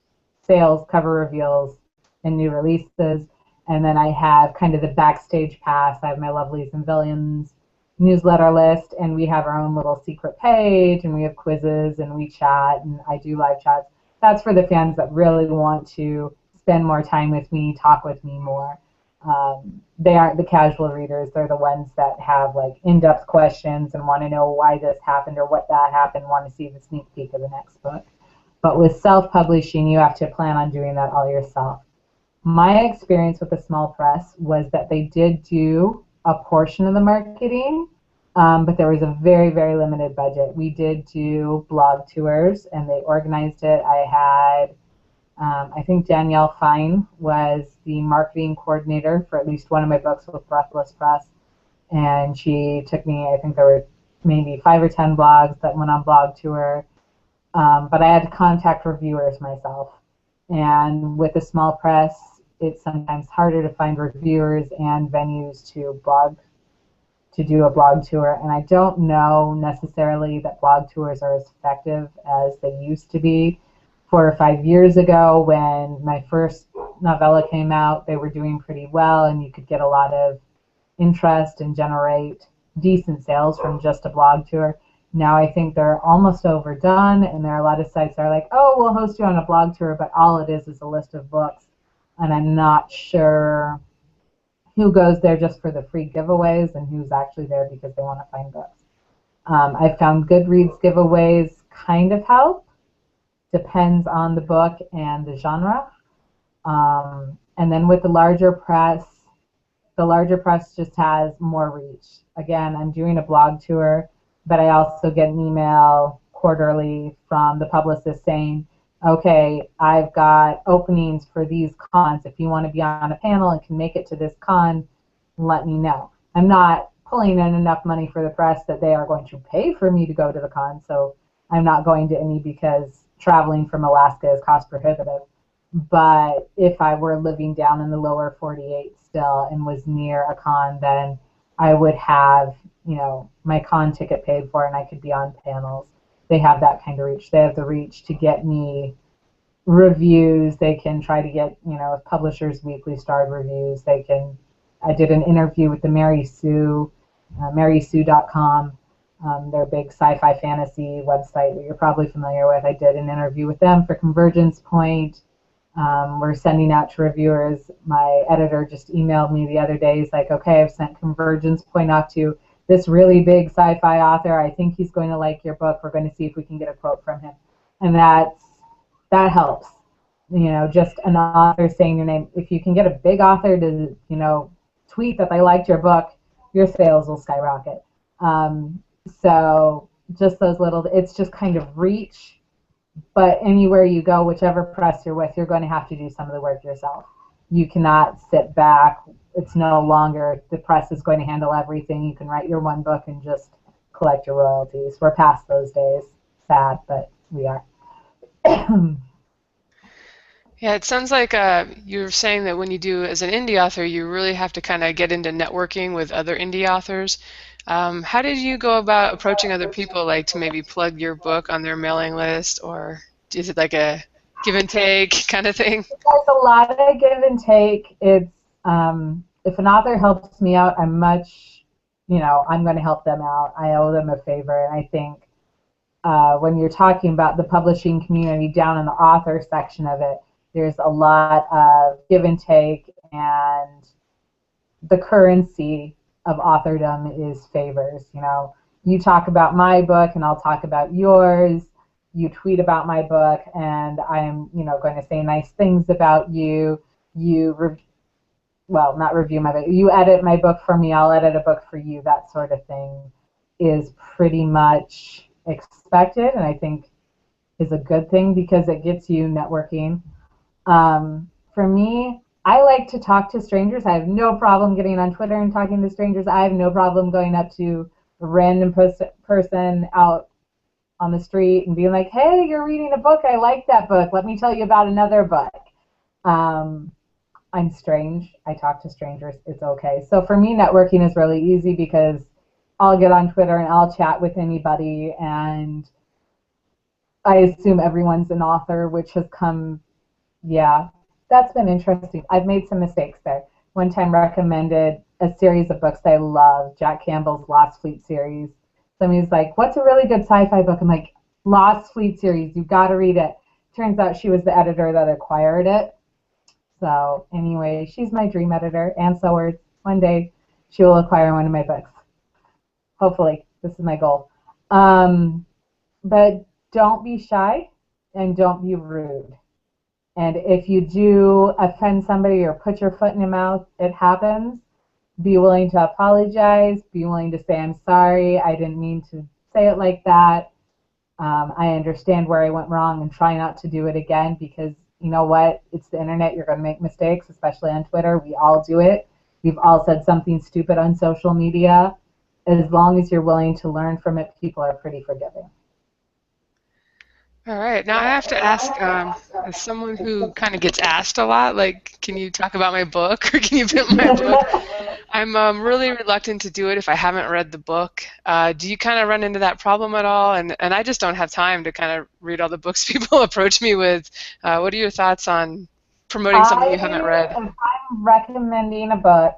sales, cover reveals, and new releases. And then I have kind of the backstage pass. I have my Lovelies and Villains newsletter list, and we have our own little secret page, and we have quizzes, and we chat, and I do live chats. That's for the fans that really want to spend more time with me, talk with me more. They aren't the casual readers. They're the ones that have like in-depth questions and want to know why this happened or what that happened, want to see the sneak peek of the next book. But with self-publishing, you have to plan on doing that all yourself. My experience with the small press was that they did do a portion of the marketing, but there was a very, very limited budget. We did do blog tours, and they organized it. I had, I think Danielle Fine was the marketing coordinator for at least one of my books with Breathless Press, and she took me, I think there were maybe 5 or 10 blogs that went on blog tour, but I had to contact reviewers myself. And with a small press, it's sometimes harder to find reviewers and venues to do a blog tour. And I don't know necessarily that blog tours are as effective as they used to be. 4 or 5 years ago, when my first novella came out, they were doing pretty well, and you could get a lot of interest and generate decent sales from just a blog tour. Now I think they're almost overdone, and there are a lot of sites that are like, oh, we'll host you on a blog tour, but all it is a list of books. And I'm not sure who goes there just for the free giveaways and who's actually there because they want to find books. I've found Goodreads giveaways kind of help. Depends on the book and the genre. And then with the larger press just has more reach. Again, I'm doing a blog tour, but I also get an email quarterly from the publicist saying, okay, I've got openings for these cons. If you want to be on a panel and can make it to this con, let me know. I'm not pulling in enough money for the press that they are going to pay for me to go to the con, so I'm not going to any because traveling from Alaska is cost prohibitive. But if I were living down in the lower 48 still and was near a con, then I would have, my con ticket paid for and I could be on panels. They have that kind of reach. They have the reach to get me reviews. They can try to get, with Publishers Weekly starred reviews. I did an interview with the Mary Sue, marysue.com. They're a big sci-fi fantasy website that you're probably familiar with. I did an interview with them for Convergence Point. We're sending out to reviewers. My editor just emailed me the other day. He's like, okay, I've sent Convergence Point off to this really big sci-fi author. I think he's going to like your book. We're going to see if we can get a quote from him. And that helps. Just an author saying your name. If you can get a big author to, tweet that they liked your book, your sales will skyrocket. So just those little, it's just kind of reach. But anywhere you go, whichever press you're with, you're going to have to do some of the work yourself. You cannot sit back. It's no longer the press is going to handle everything. You can write your one book and just collect your royalties. We're past those days. Sad, but we are. Yeah, it sounds like you're saying that when you do as an indie author, you really have to kind of get into networking with other indie authors. How did you go about approaching other people, like to maybe plug your book on their mailing list, or is it like a give and take kind of thing? There's a lot of give and take. It's if an author helps me out, I'm going to help them out. I owe them a favor, and I think when you're talking about the publishing community down in the author section of it, there's a lot of give and take, and the currency of authordom is favors. You talk about my book, and I'll talk about yours. You tweet about my book, and I'm, going to say nice things about you. Not review my book. You edit my book for me, I'll edit a book for you. That sort of thing is pretty much expected, and I think is a good thing because it gets you networking. For me, I like to talk to strangers. I have no problem getting on Twitter and talking to strangers. I have no problem going up to a random person out on the street and being like, hey, you're reading a book. I like that book. Let me tell you about another book. I'm strange. I talk to strangers. It's okay. So for me, networking is really easy because I'll get on Twitter and I'll chat with anybody, and I assume everyone's an author, which has come, yeah, that's been interesting. I've made some mistakes there. One time recommended a series of books that I love, Jack Campbell's Lost Fleet series. Somebody's like, what's a really good sci-fi book? I'm like, Lost Fleet series, you've got to read it. Turns out she was the editor that acquired it. So anyway, she's my dream editor, Anne Sowers. One day she will acquire one of my books. Hopefully, this is my goal. But don't be shy and don't be rude. And if you do offend somebody or put your foot in your mouth, it happens. Be willing to apologize. Be willing to say, I'm sorry. I didn't mean to say it like that. I understand where I went wrong and try not to do it again because you know what? It's the internet. You're going to make mistakes, especially on Twitter. We all do it. We've all said something stupid on social media. As long as you're willing to learn from it, people are pretty forgiving. All right. Now I have to ask, as someone who kind of gets asked a lot, like, can you talk about my book or can you pimp my book? I'm really reluctant to do it if I haven't read the book. Do you kind of run into that problem at all? And I just don't have time to kind of read all the books people approach me with. What are your thoughts on promoting something you haven't read? If I'm recommending a book,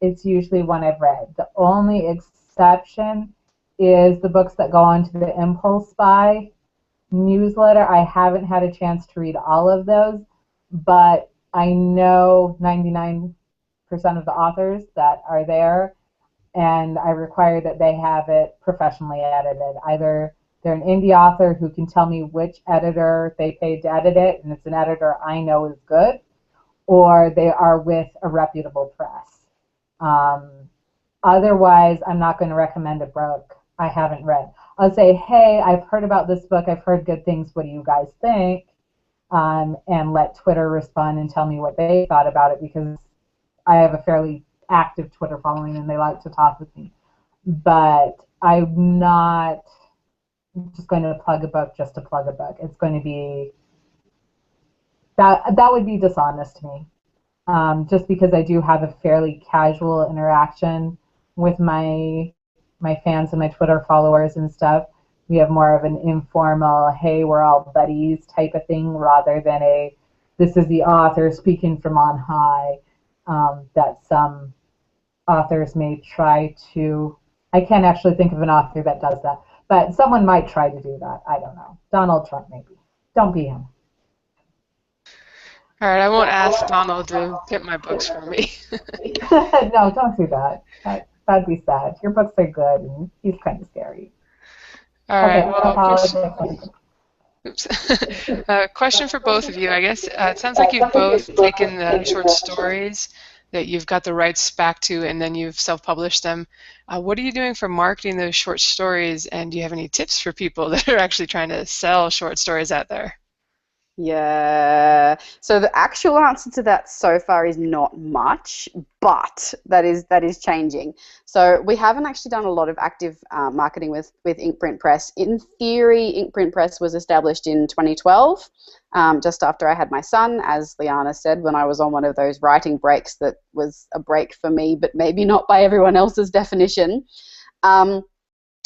it's usually one I've read. The only exception is the books that go onto the Impulse Buy newsletter. I haven't had a chance to read all of those, but I know 99% of the authors that are there, and I require that they have it professionally edited. Either they're an indie author who can tell me which editor they paid to edit it, and it's an editor I know is good, or they are with a reputable press. Otherwise, I'm not going to recommend a book I haven't read. I'll say, hey, I've heard about this book. I've heard good things. What do you guys think? And let Twitter respond and tell me what they thought about it because I have a fairly active Twitter following and they like to talk with me. But I'm not just going to plug a book just to plug a book. It's going to be, that would be dishonest to me. Just because I do have a fairly casual interaction with my fans and my Twitter followers and stuff. We have more of an informal, hey, we're all buddies type of thing rather than a, this is the author speaking from on high, that some authors may try to I can't actually think of an author that does that. But someone might try to do that. I don't know. Donald Trump, maybe. Don't be him. All right, I won't ask Donald to pimp my books for me. No, don't do that. That'd be sad. Your books are good, and he's kind of scary. All Okay, right, well, politics. oops. Question for both of you, I guess. It sounds like you've both taken the short stories that you've got the rights back to, and then you've self-published them. What are you doing for marketing those short stories, and do you have any tips for people that are actually trying to sell short stories out there? Yeah. So the actual answer to that so far is not much, but that is changing. So we haven't actually done a lot of active marketing with Inkprint Press. In theory, Inkprint Press was established in 2012, just after I had my son, as Liana said, when I was on one of those writing breaks that was a break for me, but maybe not by everyone else's definition.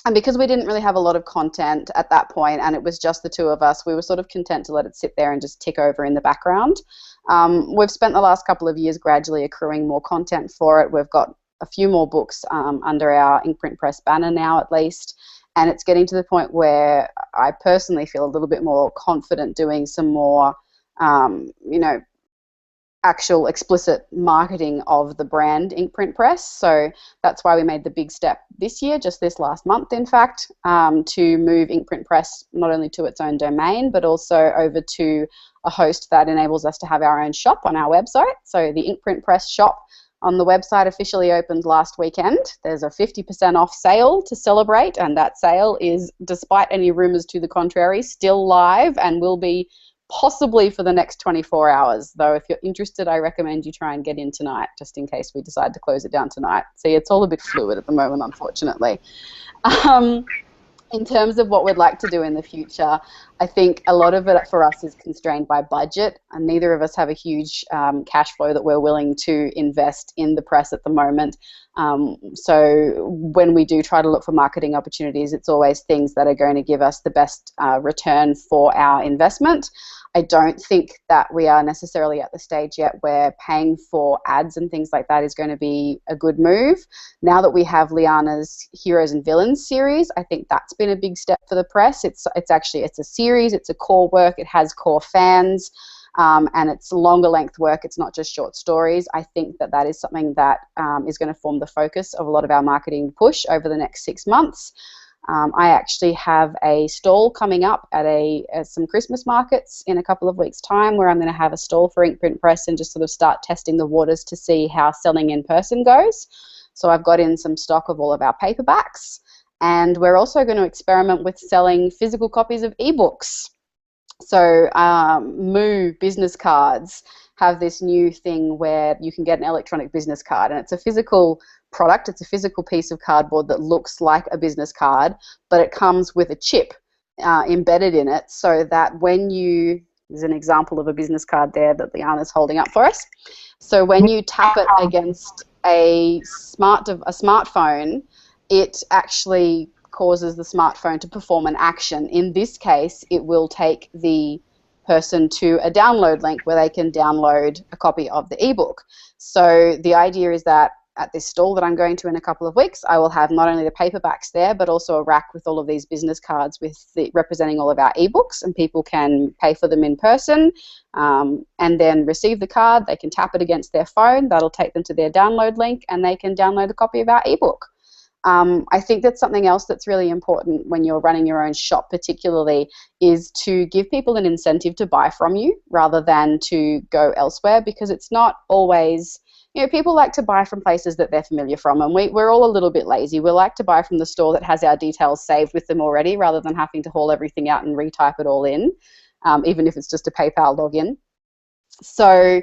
And because we didn't really have a lot of content at that point, and it was just the two of us, we were sort of content to let it sit there and just tick over in the background. We've spent the last couple of years gradually accruing more content for it. We've got a few more books under our Inkprint Press banner now, at least, and it's getting to the point where I personally feel a little bit more confident doing some more, actual explicit marketing of the brand Inkprint Press. So that's why we made the big step this year, just this last month in fact, to move Inkprint Press not only to its own domain but also over to a host that enables us to have our own shop on our website. So the Inkprint Press shop on the website officially opened last weekend. There's a 50% off sale to celebrate, and that sale is, despite any rumors to the contrary, still live and will be possibly for the next 24 hours. Though if you're interested, I recommend you try and get in tonight, just in case we decide to close it down tonight. See, it's all a bit fluid at the moment, unfortunately. In terms of what we'd like to do in the future, I think a lot of it for us is constrained by budget, and neither of us have a huge cash flow that we're willing to invest in the press at the moment. So when we do try to look for marketing opportunities, it's always things that are going to give us the best return for our investment. I don't think that we are necessarily at the stage yet where paying for ads and things like that is going to be a good move. Now that we have Liana's Heroes and Villains series, I think that's been a big step for the press. It's a series, it's a core work, it has core fans, and it's longer length work. It's not just short stories. I think that is something that is going to form the focus of a lot of our marketing push over the next 6 months. I actually have a stall coming up at some Christmas markets in a couple of weeks' time, where I'm going to have a stall for Inkprint Press and just sort of start testing the waters to see how selling in person goes. So I've got in some stock of all of our paperbacks, and we're also going to experiment with selling physical copies of ebooks. So Moo business cards have this new thing where you can get an electronic business card, and it's a physical product. It's a physical piece of cardboard that looks like a business card, but it comes with a chip embedded in it, so that when there's an example of a business card there that Liana's holding up for us. So when you tap it against a smartphone, it actually causes the smartphone to perform an action. In this case, it will take the person to a download link where they can download a copy of the ebook. So the idea is that at this stall that I'm going to in a couple of weeks, I will have not only the paperbacks there, but also a rack with all of these business cards representing all of our ebooks, and people can pay for them in person and then receive the card. They can tap it against their phone. That'll take them to their download link, and they can download a copy of our ebook. I think that's something else that's really important when you're running your own shop, particularly, is to give people an incentive to buy from you rather than to go elsewhere, because it's not always, people like to buy from places that they're familiar from, and we're all a little bit lazy. We like to buy from the store that has our details saved with them already, rather than having to haul everything out and retype it all in, even if it's just a PayPal login. So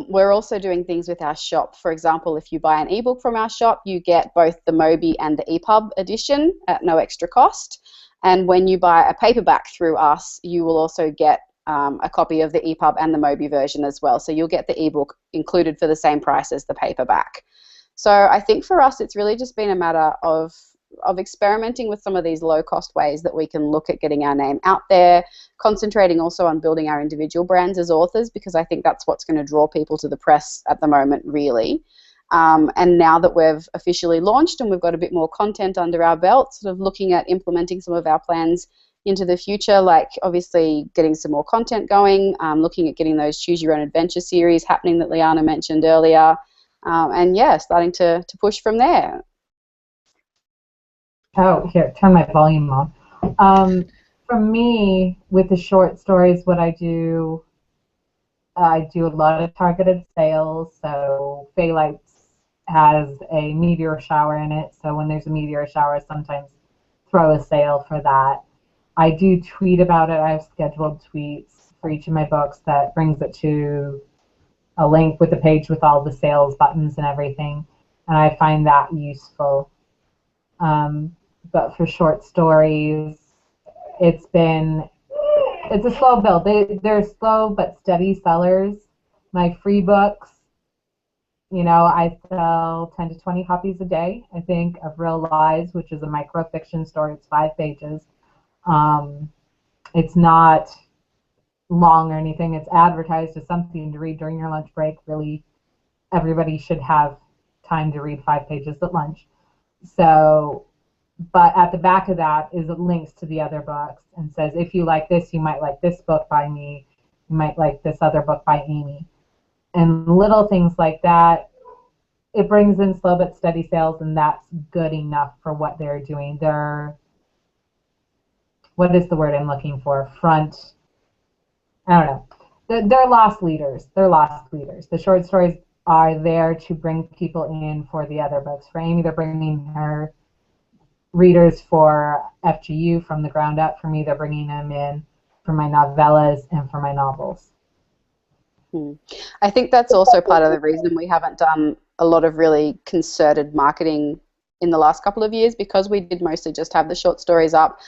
we're also doing things with our shop. For example, if you buy an ebook from our shop, you get both the Mobi and the EPUB edition at no extra cost. And when you buy a paperback through us, you will also get a copy of the EPUB and the Mobi version as well. So you'll get the ebook included for the same price as the paperback. So I think for us, it's really just been a matter of experimenting with some of these low-cost ways that we can look at getting our name out there, concentrating also on building our individual brands as authors, because I think that's what's going to draw people to the press at the moment, really. And now that we've officially launched and we've got a bit more content under our belt, sort of looking at implementing some of our plans into the future, like obviously getting some more content going, looking at getting those Choose Your Own Adventure series happening that Liana mentioned earlier, and yeah, starting to push from there. Oh, here, turn my volume on. For me, with the short stories, what I do a lot of targeted sales. So Phalites has a meteor shower in it. So when there's a meteor shower, I sometimes throw a sale for that. I do tweet about it. I have scheduled tweets for each of my books that brings it to a link with the page with all the sales buttons and everything. And I find that useful. But for short stories, it's a slow build. They're slow but steady sellers. My free books, I sell 10 to 20 copies a day, I think, of Real Lies, which is a microfiction story. It's 5 pages. It's not long or anything. It's advertised as something to read during your lunch break. Really, everybody should have time to read 5 pages at lunch. So, but at the back of that is links to the other books and says, if you like this, you might like this book by me. You might like this other book by Amy. And little things like that, it brings in slow but steady sales, and that's good enough for what they're doing. What is the word I'm looking for? I don't know. They're lost leaders. They're lost leaders. The short stories are there to bring people in for the other books. For Amy, they're bringing her readers for FGU from the ground up. For me, they're bringing them in for my novellas and for my novels. I think that's also part of the reason we haven't done a lot of really concerted marketing in the last couple of years, because we did mostly just have the short stories up.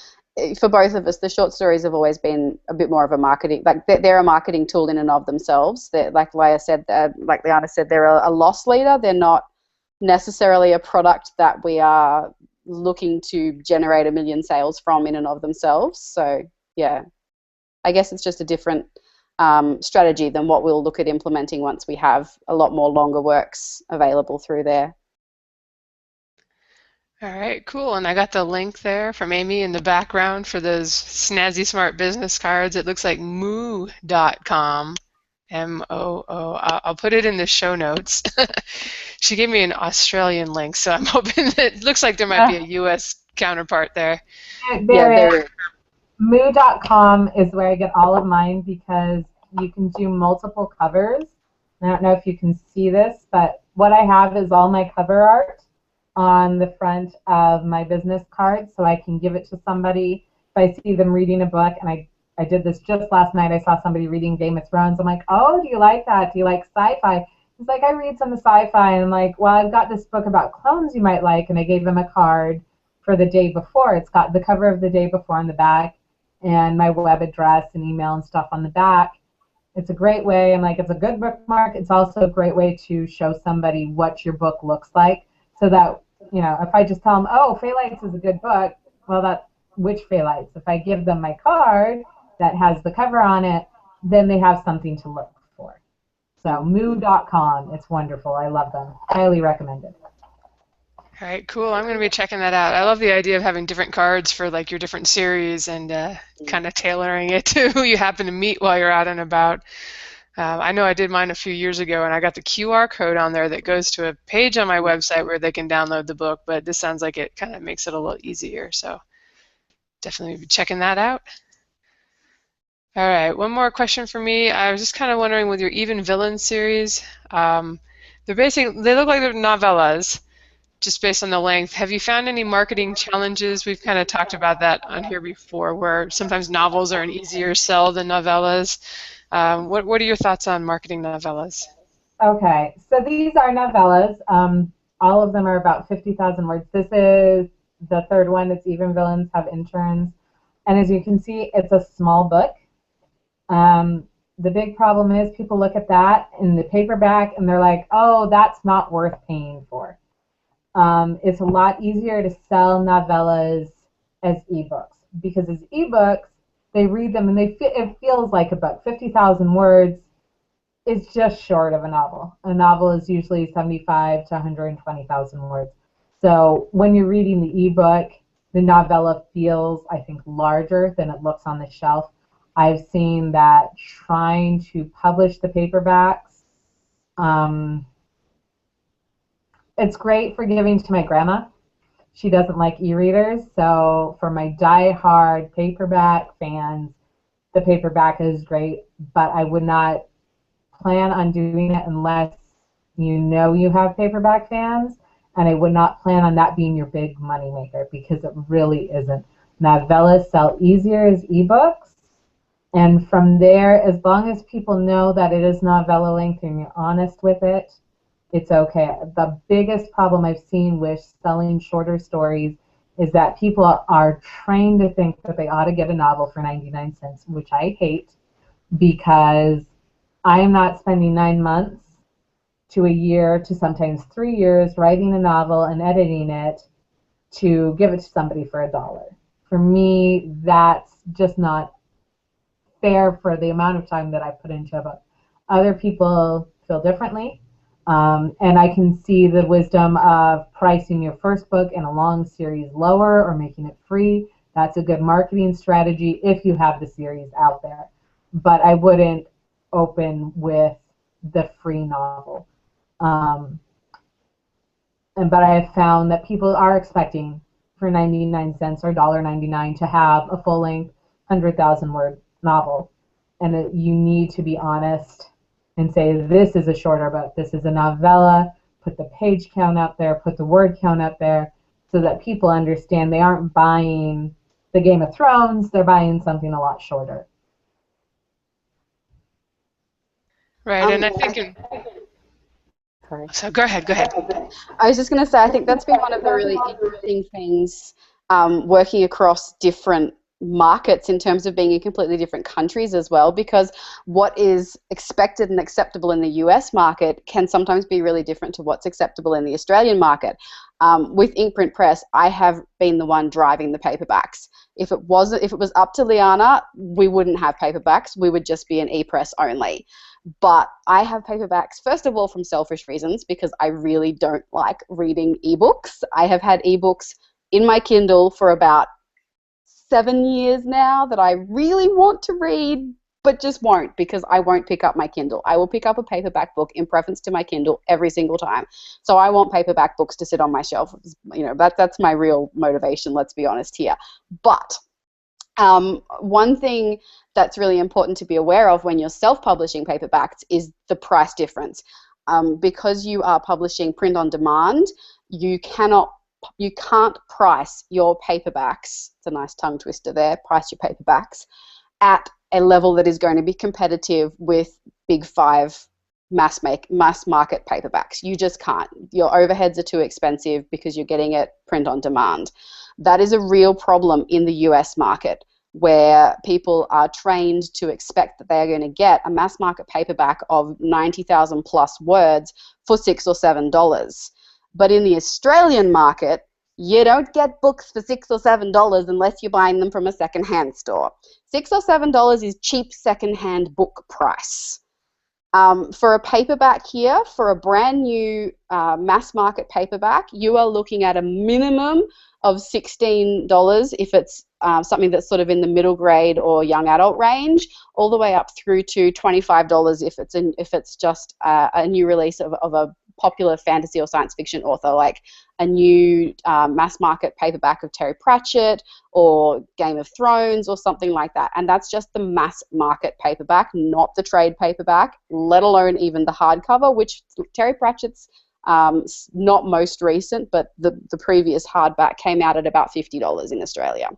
For both of us, the short stories have always been a bit more of a marketing, like they're a marketing tool in and of themselves. Like Liana said, they're a loss leader. They're not necessarily a product that we are looking to generate 1 million sales from in and of themselves. So yeah, I guess it's just a different strategy than what we'll look at implementing once we have a lot more longer works available through there. All right, cool. And I got the link there from Amy in the background for those snazzy smart business cards. It looks like moo.com. M-O-O. I'll put it in the show notes. She gave me an Australian link, so I'm hoping that it looks like there might be a U.S. counterpart there. There is. Moo.com is where I get all of mine, because you can do multiple covers. I don't know if you can see this, but what I have is all my cover art on the front of my business card, so I can give it to somebody if I see them reading a book. And I did this just last night. I saw somebody reading Game of Thrones. I'm like, oh, do you like that? Do you like sci-fi? He's like, I read some sci-fi. And I'm like, well, I've got this book about clones you might like. And I gave them a card for the day before. It's got the cover of the day before on the back and my web address and email and stuff on the back. It's a great way. I'm like, it's a good bookmark. It's also a great way to show somebody what your book looks like, so that, if I just tell them, oh, Phalites is a good book, well, that's which Phalites. If I give them my card that has the cover on it, then they have something to look for. So moo.com, it's wonderful. I love them. Highly recommended. All right, cool. I'm going to be checking that out. I love the idea of having different cards for like your different series and kind of tailoring it to who you happen to meet while you're out and about. I know I did mine a few years ago, and I got the QR code on there that goes to a page on my website where they can download the book, but this sounds like it kind of makes it a little easier, so definitely be checking that out. All right, one more question for me. I was just kind of wondering, with your Even Villains series, they look like they're novellas, just based on the length. Have you found any marketing challenges? We've kind of talked about that on here before, where sometimes novels are an easier sell than novellas. What are your thoughts on marketing novellas? Okay, so these are novellas. All of them are about 50,000 words. This is the third one. It's Even Villains Have Interns. And as you can see, it's a small book. The big problem is people look at that in the paperback and they're like, oh, that's not worth paying for. It's a lot easier to sell novellas as ebooks, because as ebooks, they read them and it feels like a book. 50,000 words it's just short of a novel. A novel is usually 75 to 120,000 words. So when you're reading the ebook, the novella feels, I think, larger than it looks on the shelf. I've seen that trying to publish the paperbacks, um, it's great for giving to my grandma. She doesn't like e-readers, so for my die-hard paperback fans, the paperback is great, but I would not plan on doing it unless you know you have paperback fans, and I would not plan on that being your big moneymaker because it really isn't. Novellas sell easier as ebooks, and from there, as long as people know that it is novella length and you're honest with it, it's okay. The biggest problem I've seen with selling shorter stories is that people are trained to think that they ought to get a novel for 99 cents, which I hate because I am not spending 9 months to a year to sometimes 3 years writing a novel and editing it to give it to somebody for $1. For me, that's just not fair for the amount of time that I put into a book. Other people feel differently, and I can see the wisdom of pricing your first book in a long series lower or making it free. That's a good marketing strategy if you have the series out there. But I wouldn't open with the free novel. But I have found that people are expecting for 99 cents or $1.99 to have a full-length 100,000 word novel. And you need to be honest and say, this is a shorter book, this is a novella, put the page count up there, put the word count up there, so that people understand they aren't buying the Game of Thrones, they're buying something a lot shorter. Right, and I think Sorry. so go ahead, go ahead. I was just going to say, I think that's been one of the really interesting things working across different markets in terms of being in completely different countries as well, because what is expected and acceptable in the US market can sometimes be really different to what's acceptable in the Australian market. With Inkprint Press, I have been the one driving the paperbacks. If it was up to Liana, we wouldn't have paperbacks. We would just be an e-press only. But I have paperbacks, first of all, from selfish reasons, because I really don't like reading ebooks. I have had ebooks in my Kindle for about 7 years now that I really want to read, but just won't, because I won't pick up my Kindle. I will pick up a paperback book in preference to my Kindle every single time. So I want paperback books to sit on my shelf. You know, that's my real motivation, let's be honest here. But one thing that's really important to be aware of when you're self-publishing paperbacks is the price difference. Because you are publishing print on demand, you can't price your paperbacks, it's a nice tongue twister there, price your paperbacks at a level that is going to be competitive with big five mass market paperbacks. You just can't. Your overheads are too expensive because you're getting it print on demand. That is a real problem in the US market, where people are trained to expect that they're going to get a mass market paperback of 90,000 plus words for $6 or $7. But in the Australian market, you don't get books for $6 or $7 unless you're buying them from a secondhand store. $6 or $7 is cheap secondhand book price. For a paperback here, for a brand new mass market paperback, you are looking at a minimum of $16 if it's something that's sort of in the middle grade or young adult range, all the way up through to $25 if it's just a new release of a popular fantasy or science fiction author, like a new mass market paperback of Terry Pratchett or Game of Thrones or something like that. And that's just the mass market paperback, not the trade paperback, let alone even the hardcover, which Terry Pratchett's not most recent, but the previous hardback came out at about $50 in Australia.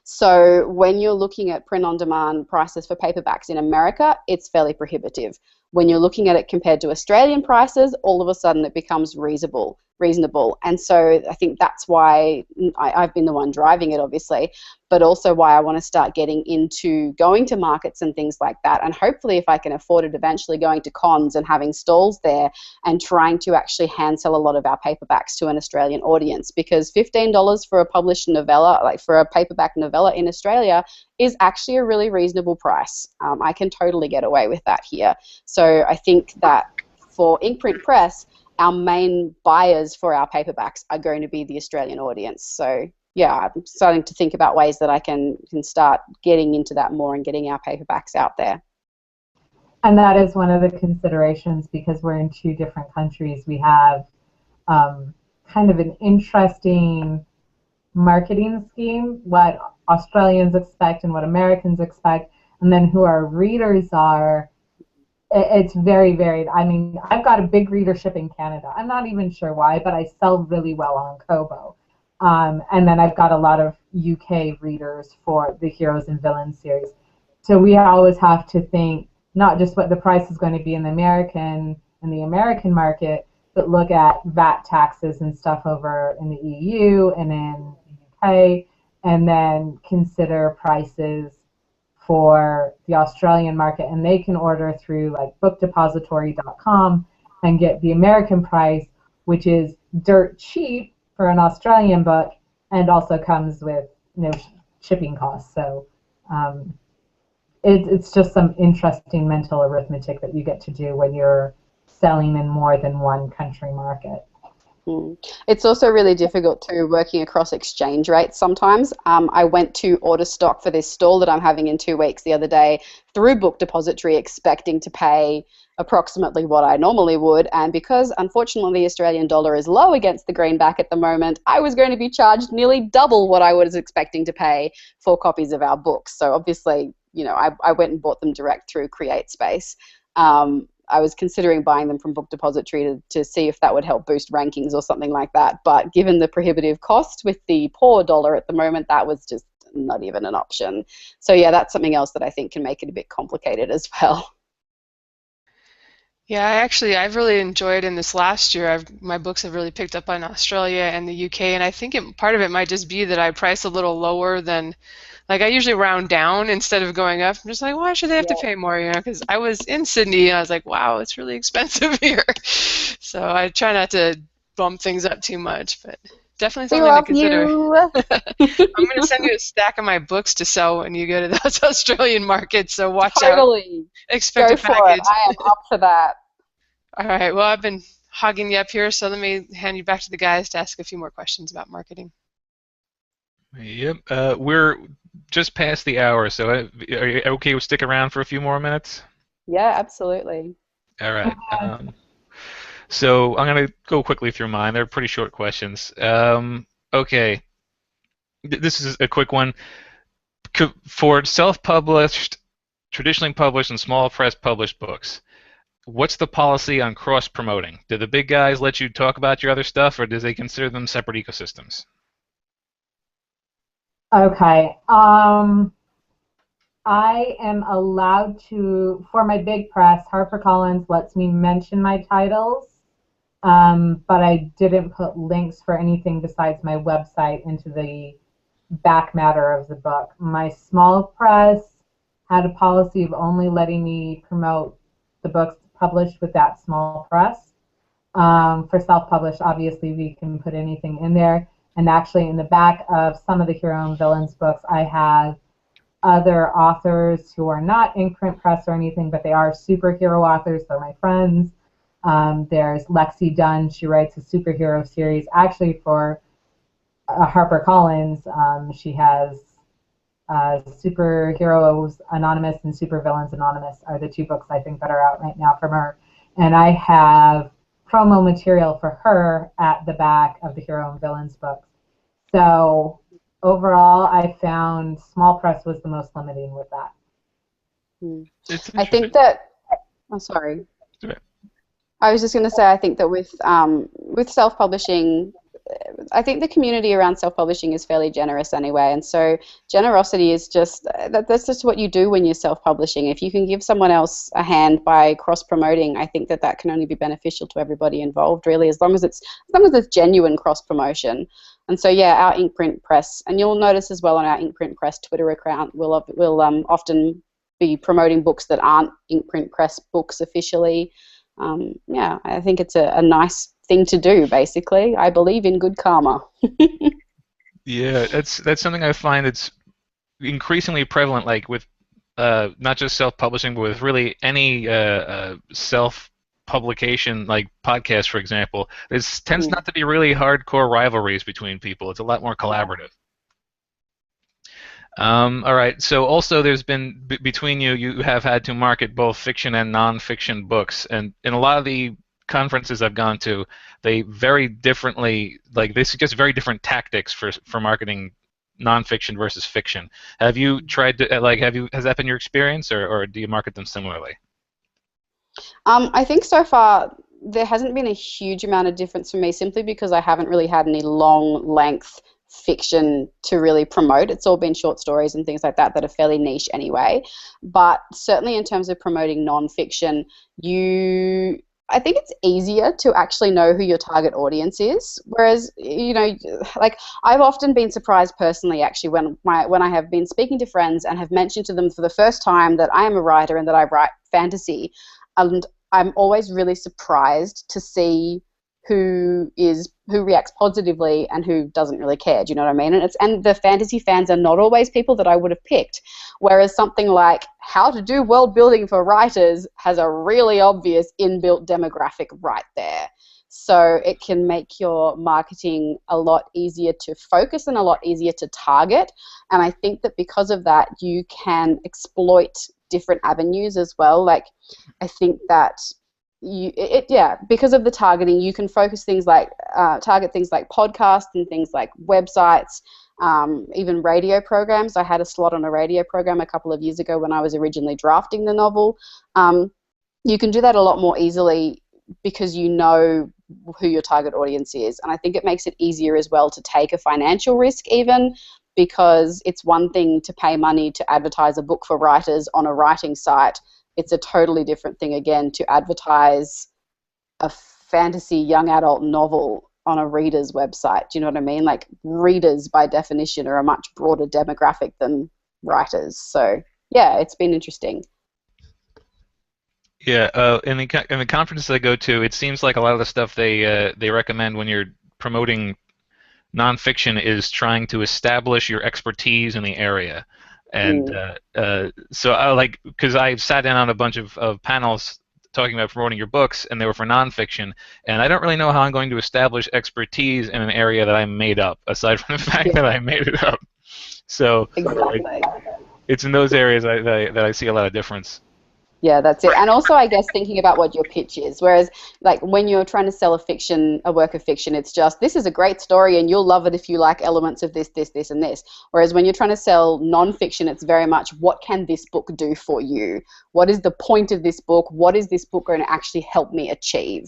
So when you're looking at print-on-demand prices for paperbacks in America, it's fairly prohibitive. When you're looking at it compared to Australian prices, all of a sudden it becomes reasonable. reasonable. And so I think that's why I've been the one driving it, obviously, but also why I want to start getting into going to markets and things like that. And hopefully, if I can afford it, eventually going to cons and having stalls there and trying to actually hand sell a lot of our paperbacks to an Australian audience, because $15 for a published novella, like for a paperback novella in Australia, is actually a really reasonable price. I can totally get away with that here. So I think that for Inkprint Press, our main buyers for our paperbacks are going to be the Australian audience. So yeah, I'm starting to think about ways that I can start getting into that more and getting our paperbacks out there. And that is one of the considerations, because we're in 2 different countries. We have kind of an interesting marketing scheme, what Australians expect and what Americans expect, and then who our readers are. It's very varied. I mean, I've got a big readership in Canada. I'm not even sure why, but I sell really well on Kobo. And then I've got a lot of UK readers for the Heroes and Villains series. So we always have to think not just what the price is going to be in the American market, but look at VAT taxes and stuff over in the EU and in the UK, and then consider prices for the Australian market. And they can order through like bookdepository.com and get the American price, which is dirt cheap for an Australian book, and also comes with no shipping costs. So it's just some interesting mental arithmetic that you get to do when you're selling in more than one country market. It's also really difficult too working across exchange rates sometimes. I went to order stock for this stall that I'm having in 2 weeks the other day through Book Depository, expecting to pay approximately what I normally would, and because unfortunately the Australian dollar is low against the greenback at the moment, I was going to be charged nearly double what I was expecting to pay for copies of our books. So obviously, you know, I went and bought them direct through CreateSpace. I was considering buying them from Book Depository to see if that would help boost rankings or something like that. But given the prohibitive cost with the poor dollar at the moment, that was just not even an option. So yeah, that's something else that I think can make it a bit complicated as well. Yeah, I've really enjoyed in this last year. My books have really picked up on Australia and the UK, and I think part of it might just be that I price a little lower than, like I usually round down instead of going up. I'm just like, why should they have to pay more? You know, because I was in Sydney and I was like, wow, it's really expensive here. So I try not to bump things up too much, but definitely something to consider. I'm going to send you a stack of my books to sell when you go to those Australian markets, so watch out. Expect a package. I am up for that. All right, well, I've been hogging you up here, so let me hand you back to the guys to ask a few more questions about marketing. Yep, we're just past the hour, so are you okay with sticking around for a few more minutes? Yeah, absolutely. All right. So I'm going to go quickly through mine. They're pretty short questions. Okay. This is a quick one. For self-published, traditionally published, and small press published books, what's the policy on cross-promoting? Do the big guys let you talk about your other stuff, or do they consider them separate ecosystems? Okay. I am allowed to, for my big press, HarperCollins lets me mention my titles, but I didn't put links for anything besides my website into the back matter of the book. My small press had a policy of only letting me promote the books published with that small press. For self-published, obviously, we can put anything in there. And actually, in the back of some of the Hero and Villains books, I have other authors who are not Inkprint Press or anything, but they are superhero authors. They're my friends. There's Lexi Dunn. She writes a superhero series. Actually, for HarperCollins, she has Superheroes Anonymous and Supervillains Anonymous are the 2 books I think that are out right now from her. And I have promo material for her at the back of the Hero and Villains books. So overall, I found small press was the most limiting with that. I think that, I'm sorry. I was just going to say, I think that with self-publishing, I think the community around self-publishing is fairly generous anyway, and so generosity is just that's just what you do when you're self-publishing. If you can give someone else a hand by cross-promoting, I think that can only be beneficial to everybody involved, really, as long as it's genuine cross-promotion. And so, yeah, our Inkprint Press, and you'll notice as well on our Inkprint Press Twitter account, we'll often be promoting books that aren't Inkprint Press books officially. Yeah, I think it's a nice thing to do, basically. I believe in good karma. Yeah, that's something I find that's increasingly prevalent, like with not just self-publishing, but with really any self-publication, like podcast, for example. There tends not to be really hardcore rivalries between people. It's a lot more collaborative. All right. So also, there's been between you, you have had to market both fiction and non-fiction books, and in a lot of the conferences I've gone to, they very differently, like they suggest very different tactics for marketing non-fiction versus fiction. Have you tried to has that been your experience, or do you market them similarly? I think so far there hasn't been a huge amount of difference for me, simply because I haven't really had any long length fiction to really promote. It's all been short stories and things like that that are fairly niche anyway. But certainly in terms of promoting non-fiction, I think it's easier to actually know who your target audience is. Whereas, like I've often been surprised personally, actually, when I have been speaking to friends and have mentioned to them for the first time that I am a writer and that I write fantasy, and I'm always really surprised to see who reacts positively and who doesn't really care. Do you know what I mean? And the fantasy fans are not always people that I would have picked. Whereas something like How to Do World Building for Writers has a really obvious inbuilt demographic right there. So it can make your marketing a lot easier to focus and a lot easier to target. And I think that because of that, you can exploit different avenues as well. Like, I think that because of the targeting, you can focus things like target things like podcasts and things like websites, even radio programs. I had a slot on a radio program a couple of years ago when I was originally drafting the novel. You can do that a lot more easily because you know who your target audience is, and I think it makes it easier as well to take a financial risk, even because it's one thing to pay money to advertise a book for writers on a writing site. It's a totally different thing, again, to advertise a fantasy young adult novel on a reader's website. Do you know what I mean? Like, readers, by definition, are a much broader demographic than writers. So, yeah, it's been interesting. Yeah, in the conferences I go to, it seems like a lot of the stuff they recommend when you're promoting nonfiction is trying to establish your expertise in the area. And so because I've sat in on a bunch of panels talking about promoting your books, and they were for nonfiction, and I don't really know how I'm going to establish expertise in an area that I made up, aside from the fact that I made it up. So exactly. It's in those areas that I see a lot of difference. Yeah, that's it. And also, I guess, thinking about what your pitch is. Whereas, like, when you're trying to sell a work of fiction, it's just, this is a great story and you'll love it if you like elements of this, this, this, and this. Whereas when you're trying to sell nonfiction, it's very much, what can this book do for you? What is the point of this book? What is this book going to actually help me achieve?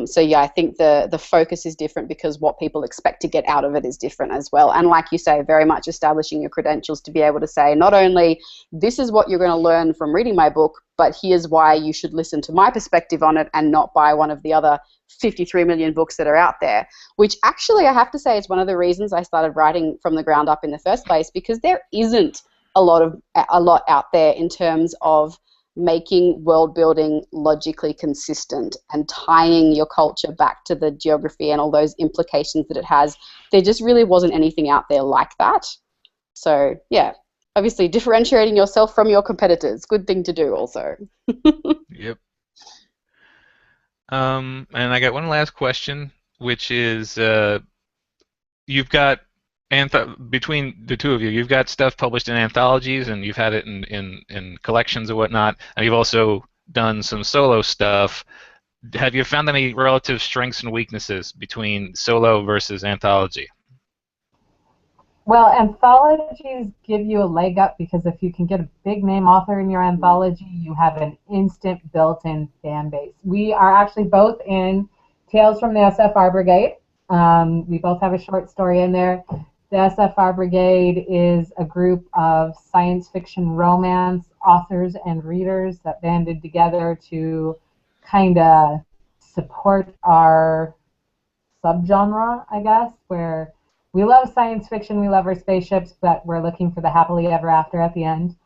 So yeah, I think the focus is different because what people expect to get out of it is different as well. And like you say, very much establishing your credentials to be able to say, not only this is what you're going to learn from reading my book, but here's why you should listen to my perspective on it and not buy one of the other 53 million books that are out there, which actually I have to say is one of the reasons I started writing from the ground up in the first place, because there isn't a lot out there in terms of making world building logically consistent and tying your culture back to the geography and all those implications that it has. There just really wasn't anything out there like that. So yeah, obviously differentiating yourself from your competitors, good thing to do also. Yep. And I got one last question, which is you've got between the two of you, you've got stuff published in anthologies, and you've had it in collections and whatnot, and you've also done some solo stuff. Have you found any relative strengths and weaknesses between solo versus anthology? Well, anthologies give you a leg up because if you can get a big name author in your anthology, you have an instant built-in fan base. We are actually both in Tales from the SFR Brigade. We both have a short story in there. The SFR Brigade is a group of science fiction romance authors and readers that banded together to kind of support our subgenre, I guess, where we love science fiction, we love our spaceships, but we're looking for the happily ever after at the end.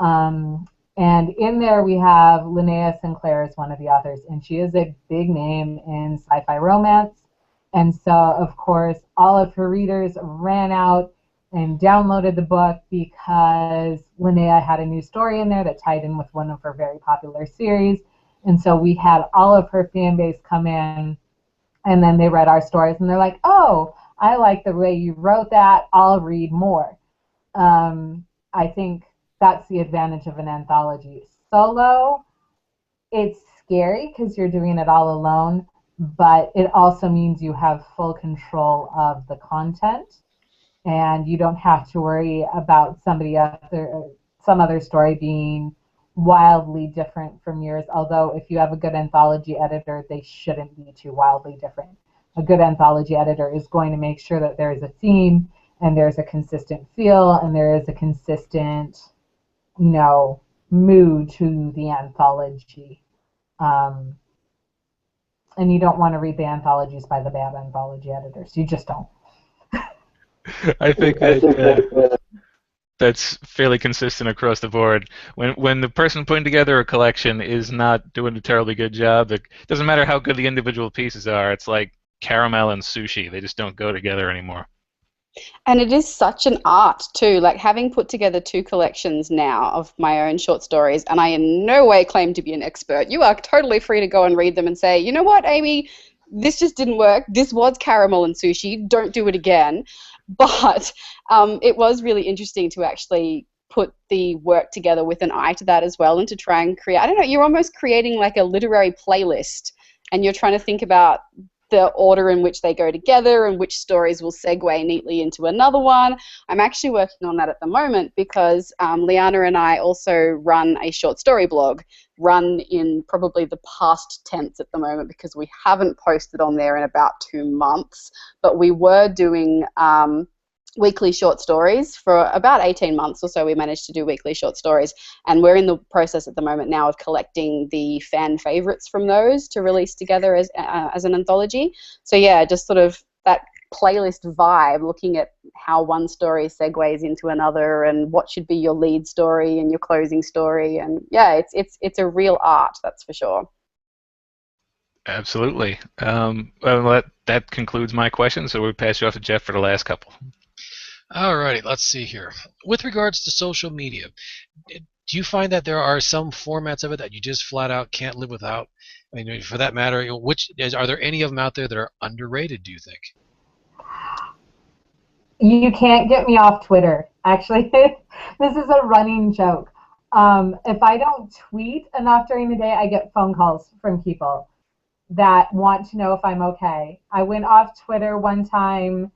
And in there we have Linnea Sinclair as one of the authors, and she is a big name in sci-fi romance. And so, of course, all of her readers ran out and downloaded the book because Linnea had a new story in there that tied in with one of her very popular series. And so we had all of her fan base come in, and then they read our stories, and they're like, oh, I like the way you wrote that. I'll read more. I think that's the advantage of an anthology. Solo, it's scary because you're doing it all alone, but it also means you have full control of the content, and you don't have to worry about some other story being wildly different from yours, although if you have a good anthology editor, they shouldn't be too wildly different. A good anthology editor is going to make sure that there is a theme, and there's a consistent feel, and there is a consistent, mood to the anthology. And you don't want to read the anthologies by the bad anthology editors. You just don't. I think that that's fairly consistent across the board. When the person putting together a collection is not doing a terribly good job, it doesn't matter how good the individual pieces are. It's like caramel and sushi. They just don't go together anymore. And it is such an art too, like having put together 2 collections now of my own short stories, and I in no way claim to be an expert. You are totally free to go and read them and say, you know what, Amy, this just didn't work. This was caramel and sushi. Don't do it again. But it was really interesting to actually put the work together with an eye to that as well, and to try and create, I don't know, you're almost creating like a literary playlist, and you're trying to think about the order in which they go together and which stories will segue neatly into another one. I'm actually working on that at the moment because Liana and I also run a short story blog, run in probably the past tense at the moment because we haven't posted on there in about 2 months, but we were doing weekly short stories for about 18 months or so. We managed to do weekly short stories, and we're in the process at the moment now of collecting the fan favorites from those to release together as an anthology. So yeah, just sort of that playlist vibe, looking at how one story segues into another and what should be your lead story and your closing story. And yeah, it's a real art, that's for sure. Absolutely. Well, that concludes my questions, so we'll pass you off to Jeff for the last couple. Alrighty, let's see here. With regards to social media, do you find that there are some formats of it that you just flat out can't live without? I mean, for that matter, are there any of them out there that are underrated, do you think? You can't get me off Twitter. Actually, this is a running joke. If I don't tweet enough during the day, I get phone calls from people that want to know if I'm okay. I went off Twitter one time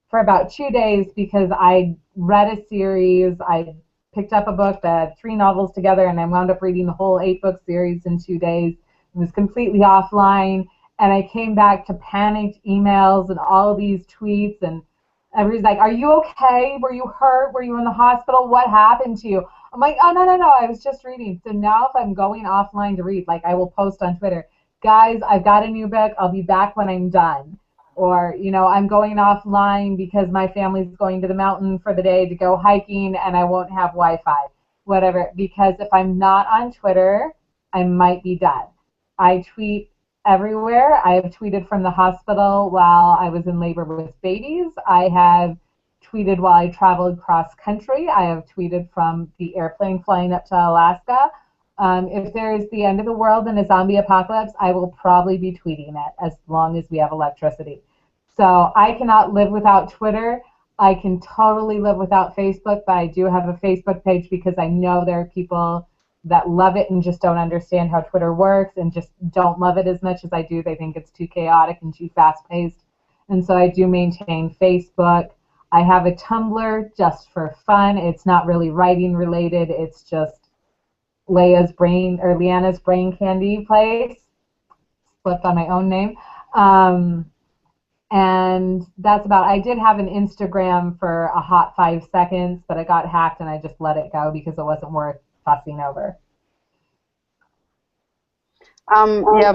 for about 2 days because I read a series. I picked up a book that had 3 novels together, and I wound up reading the whole 8-book series in 2 days. It was completely offline, and I came back to panicked emails and all these tweets, and everybody's like, are you okay? Were you hurt? Were you in the hospital? What happened to you? I'm like, oh, no, I was just reading. So now if I'm going offline to read, like I will post on Twitter, guys, I've got a new book. I'll be back when I'm done. Or, I'm going offline because my family's going to the mountain for the day to go hiking and I won't have Wi-Fi, whatever. Because if I'm not on Twitter, I might be dead. I tweet everywhere. I have tweeted from the hospital while I was in labor with babies. I have tweeted while I traveled cross country. I have tweeted from the airplane flying up to Alaska. If there is the end of the world and a zombie apocalypse, I will probably be tweeting it as long as we have electricity. So I cannot live without Twitter. I can totally live without Facebook, but I do have a Facebook page because I know there are people that love it and just don't understand how Twitter works and just don't love it as much as I do. They think it's too chaotic and too fast-paced. And so I do maintain Facebook. I have a Tumblr just for fun. It's not really writing related. It's just Liana's brain candy place, flipped on my own name. And that's about, I did have an Instagram for a hot 5 seconds, but it got hacked and I just let it go because it wasn't worth fussing over. Yeah,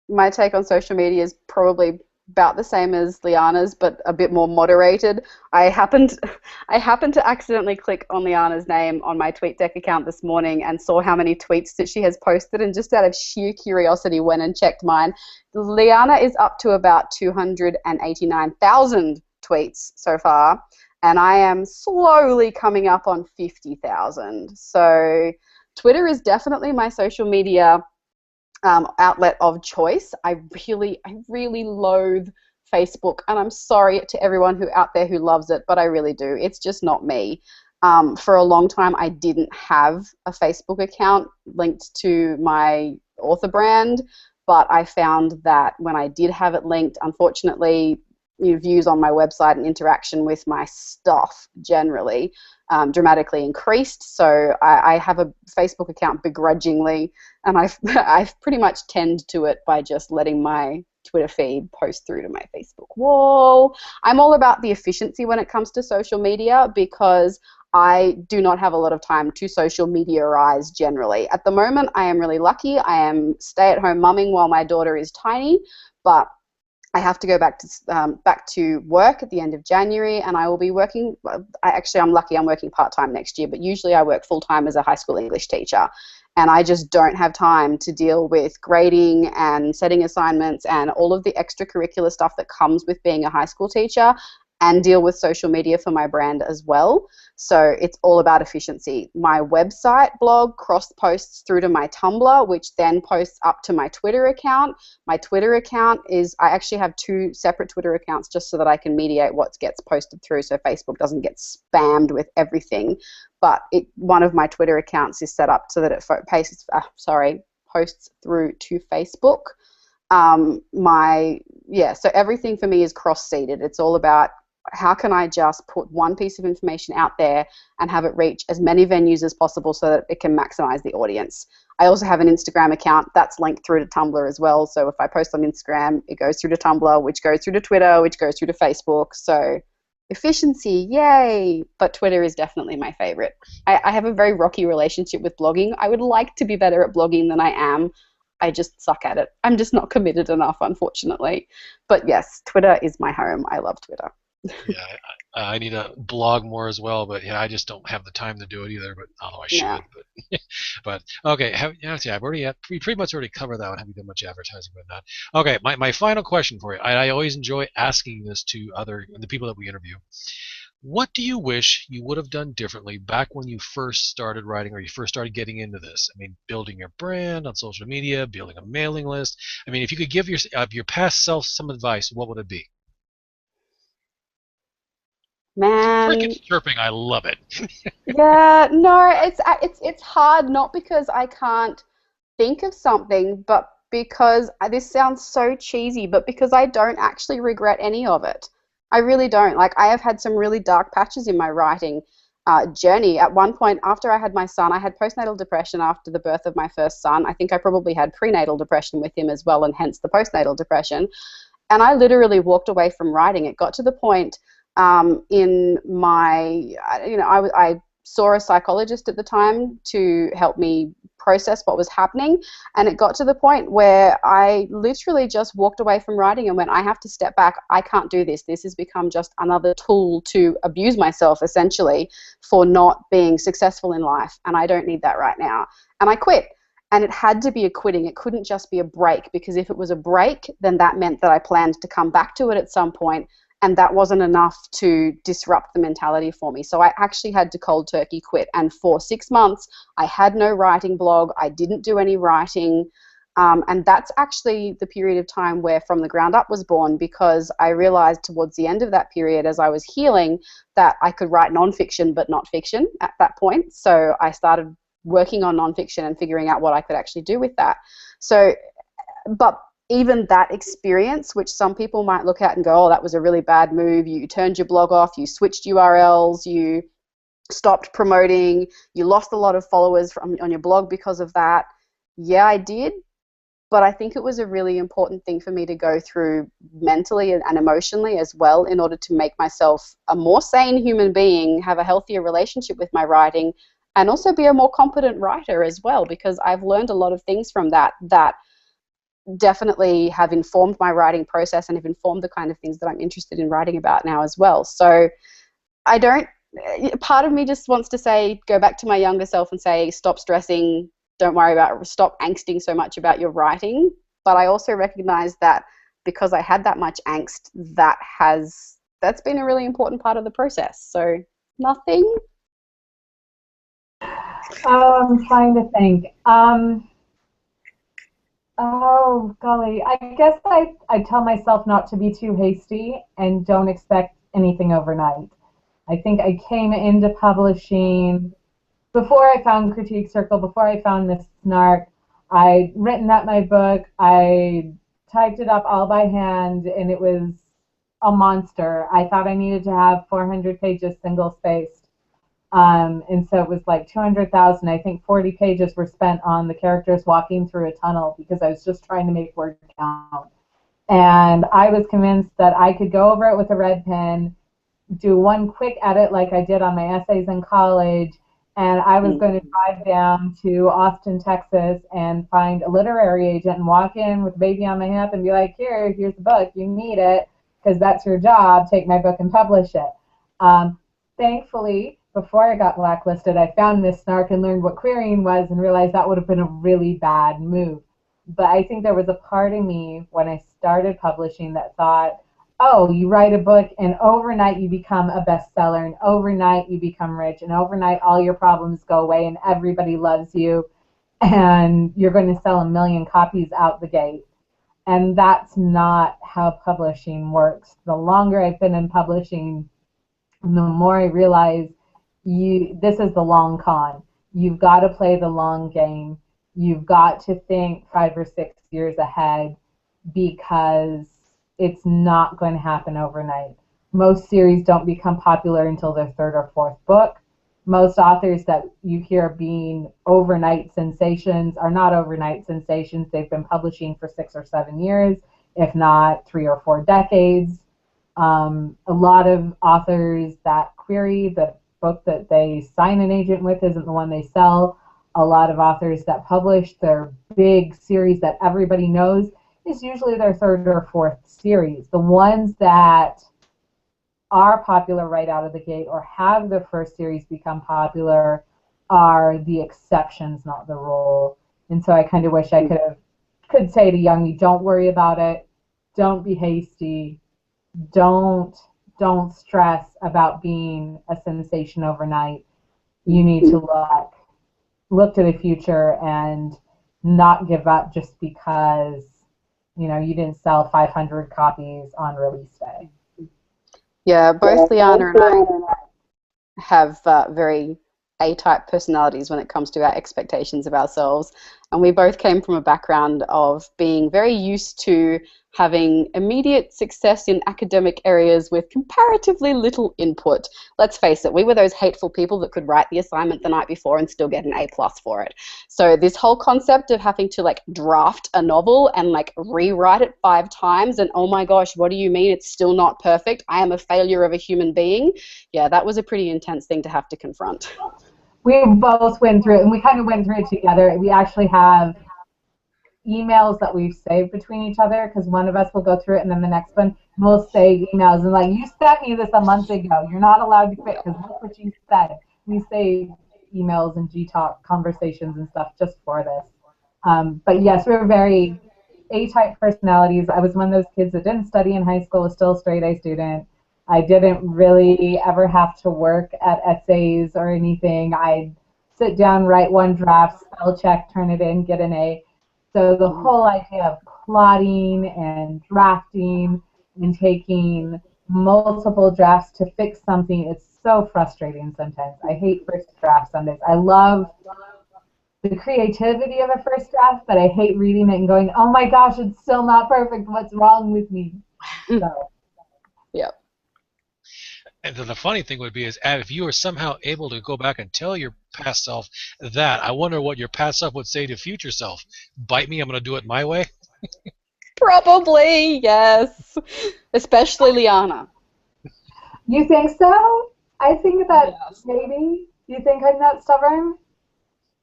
my take on social media is probably about the same as Liana's, but a bit more moderated. I happened to accidentally click on Liana's name on my TweetDeck account this morning and saw how many tweets that she has posted, and just out of sheer curiosity went and checked mine. Liana is up to about 289,000 tweets so far, and I am slowly coming up on 50,000. So Twitter is definitely my social media outlet of choice. I really loathe Facebook, and I'm sorry to everyone who out there who loves it, but I really do. It's just not me. For a long time, I didn't have a Facebook account linked to my author brand, but I found that when I did have it linked, unfortunately, views on my website and interaction with my stuff generally dramatically increased. So I have a Facebook account begrudgingly, and I've pretty much tend to it by just letting my Twitter feed post through to my Facebook wall. I'm all about the efficiency when it comes to social media because I do not have a lot of time to social media-ize generally. At the moment, I am really lucky. I am stay-at-home mumming while my daughter is tiny, but I have to go back to work at the end of January, and I will be working. I'm lucky. I'm working part-time next year, but usually I work full-time as a high school English teacher, and I just don't have time to deal with grading and setting assignments and all of the extracurricular stuff that comes with being a high school teacher, and deal with social media for my brand as well. So it's all about efficiency. My website blog cross-posts through to my Tumblr, which then posts up to my Twitter account. My Twitter account is, I actually have 2 separate Twitter accounts just so that I can mediate what gets posted through so Facebook doesn't get spammed with everything. But one of my Twitter accounts is set up so that it posts through to Facebook. So everything for me is cross-seeded. It's all about how can I just put one piece of information out there and have it reach as many venues as possible so that it can maximize the audience. I also have an Instagram account that's linked through to Tumblr as well. So if I post on Instagram, it goes through to Tumblr, which goes through to Twitter, which goes through to Facebook. So efficiency, yay! But Twitter is definitely my favorite. I have a very rocky relationship with blogging. I would like to be better at blogging than I am. I just suck at it. I'm just not committed enough, unfortunately. But yes, Twitter is my home. I love Twitter. Yeah, I need to blog more as well, but yeah, I just don't have the time to do it either. But although I should, Yeah. but okay. We pretty much already covered that one. Have you done much advertising with that? Okay, my final question for you. I always enjoy asking this to the people that we interview. What do you wish you would have done differently back when you first started writing or you first started getting into this? I mean, building your brand on social media, building a mailing list. I mean, if you could give your past self some advice, what would it be? Man. Crickets chirping, I love it. Yeah, no, it's hard, not because I can't think of something, but because this sounds so cheesy, but because I don't actually regret any of it. I really don't. Like, I have had some really dark patches in my writing journey. At one point, after I had my son, I had postnatal depression after the birth of my first son. I think I probably had prenatal depression with him as well, and hence the postnatal depression. And I literally walked away from writing. It got to the point in my, I saw a psychologist at the time to help me process what was happening, and it got to the point where I literally just walked away from writing and went, I have to step back. I can't do this. This has become just another tool to abuse myself, essentially, for not being successful in life, and I don't need that right now. And I quit. And it had to be a quitting. It couldn't just be a break, because if it was a break, then that meant that I planned to come back to it at some point, and that wasn't enough to disrupt the mentality for me. So I actually had to cold turkey quit. And for 6 months, I had no writing blog. I didn't do any writing. And that's actually the period of time where From the Ground Up was born, because I realized towards the end of that period, as I was healing, that I could write nonfiction but not fiction at that point. So I started working on nonfiction and figuring out what I could actually do with that. So, but even that experience, which some people might look at and go, oh, that was a really bad move. You turned your blog off, you switched URLs, you stopped promoting, you lost a lot of followers on your blog because of that. Yeah, I did. but I think it was a really important thing for me to go through mentally and emotionally as well, in order to make myself a more sane human being, have a healthier relationship with my writing, and also be a more competent writer as well, because I've learned a lot of things from that definitely have informed my writing process and have informed the kind of things that I'm interested in writing about now as well. So part of me just wants to say, go back to my younger self and say, stop stressing, stop angsting so much about your writing. But I also recognize that because I had that much angst, that's been a really important part of the process. So nothing. I'm trying to think. Oh, golly. I guess I tell myself not to be too hasty and don't expect anything overnight. I think I came into publishing before I found Critique Circle, before I found Miss Snark. I'd written up my book. I typed it up all by hand, and it was a monster. I thought I needed to have 400 pages single-spaced. And so it was like 200,000. I think 40 pages were spent on the characters walking through a tunnel because I was just trying to make words count. And I was convinced that I could go over it with a red pen, do one quick edit like I did on my essays in college, and I was going to drive down to Austin, Texas, and find a literary agent and walk in with a baby on my hip and be like, here's the book. You need it because that's your job. Take my book and publish it. Thankfully, before I got blacklisted, I found Miss Snark and learned what querying was and realized that would have been a really bad move. But I think there was a part of me when I started publishing that thought, oh, you write a book and overnight you become a bestseller, and overnight you become rich, and overnight all your problems go away and everybody loves you, and you're going to sell 1 million copies out the gate. And that's not how publishing works. The longer I've been in publishing, the more I realize this is the long con. You've got to play the long game. You've got to think 5 or 6 years ahead, because it's not going to happen overnight. Most series don't become popular until their 3rd or 4th book. Most authors that you hear being overnight sensations are not overnight sensations. They've been publishing for 6 or 7 years, if not 3 or 4 decades. A lot of authors that query, the book that they sign an agent with isn't the one they sell. A lot of authors that publish their big series that everybody knows is usually their 3rd or 4th series. The ones that are popular right out of the gate or have their first series become popular are the exceptions, not the rule. And so I kind of wish I could say to young me, don't worry about it, don't be hasty, don't stress about being a sensation overnight. You need to look to the future and not give up just because you didn't sell 500 copies on release day. Yeah, both Liana and I have very A-type personalities when it comes to our expectations of ourselves. And we both came from a background of being very used to having immediate success in academic areas with comparatively little input. Let's face it, we were those hateful people that could write the assignment the night before and still get an A+ for it. So this whole concept of having to draft a novel and rewrite it 5 times and, oh my gosh, what do you mean it's still not perfect? I am a failure of a human being. Yeah, that was a pretty intense thing to have to confront. We both went through it, and we kind of went through it together. We actually have emails that we've saved between each other, because one of us will go through it and then the next one will save emails and you sent me this a month ago. You're not allowed to quit because look what you said. We save emails and G-Talk conversations and stuff just for this. But yes, we're very A-type personalities. I was one of those kids that didn't study in high school, was still a straight A student. I didn't really ever have to work at essays or anything. I'd sit down, write one draft, spell check, turn it in, get an A. So the whole idea of plotting and drafting and taking multiple drafts to fix something, it's so frustrating sometimes. I hate first drafts some days. I love the creativity of a first draft, but I hate reading it and going, oh my gosh, it's still not perfect. What's wrong with me? So. Yeah. And then the funny thing would be is if you were somehow able to go back and tell your past self that, I wonder what your past self would say to future self. Bite me, I'm going to do it my way. Probably, yes. Especially Liana. You think so? I think that Yes. maybe. You think I'm that stubborn?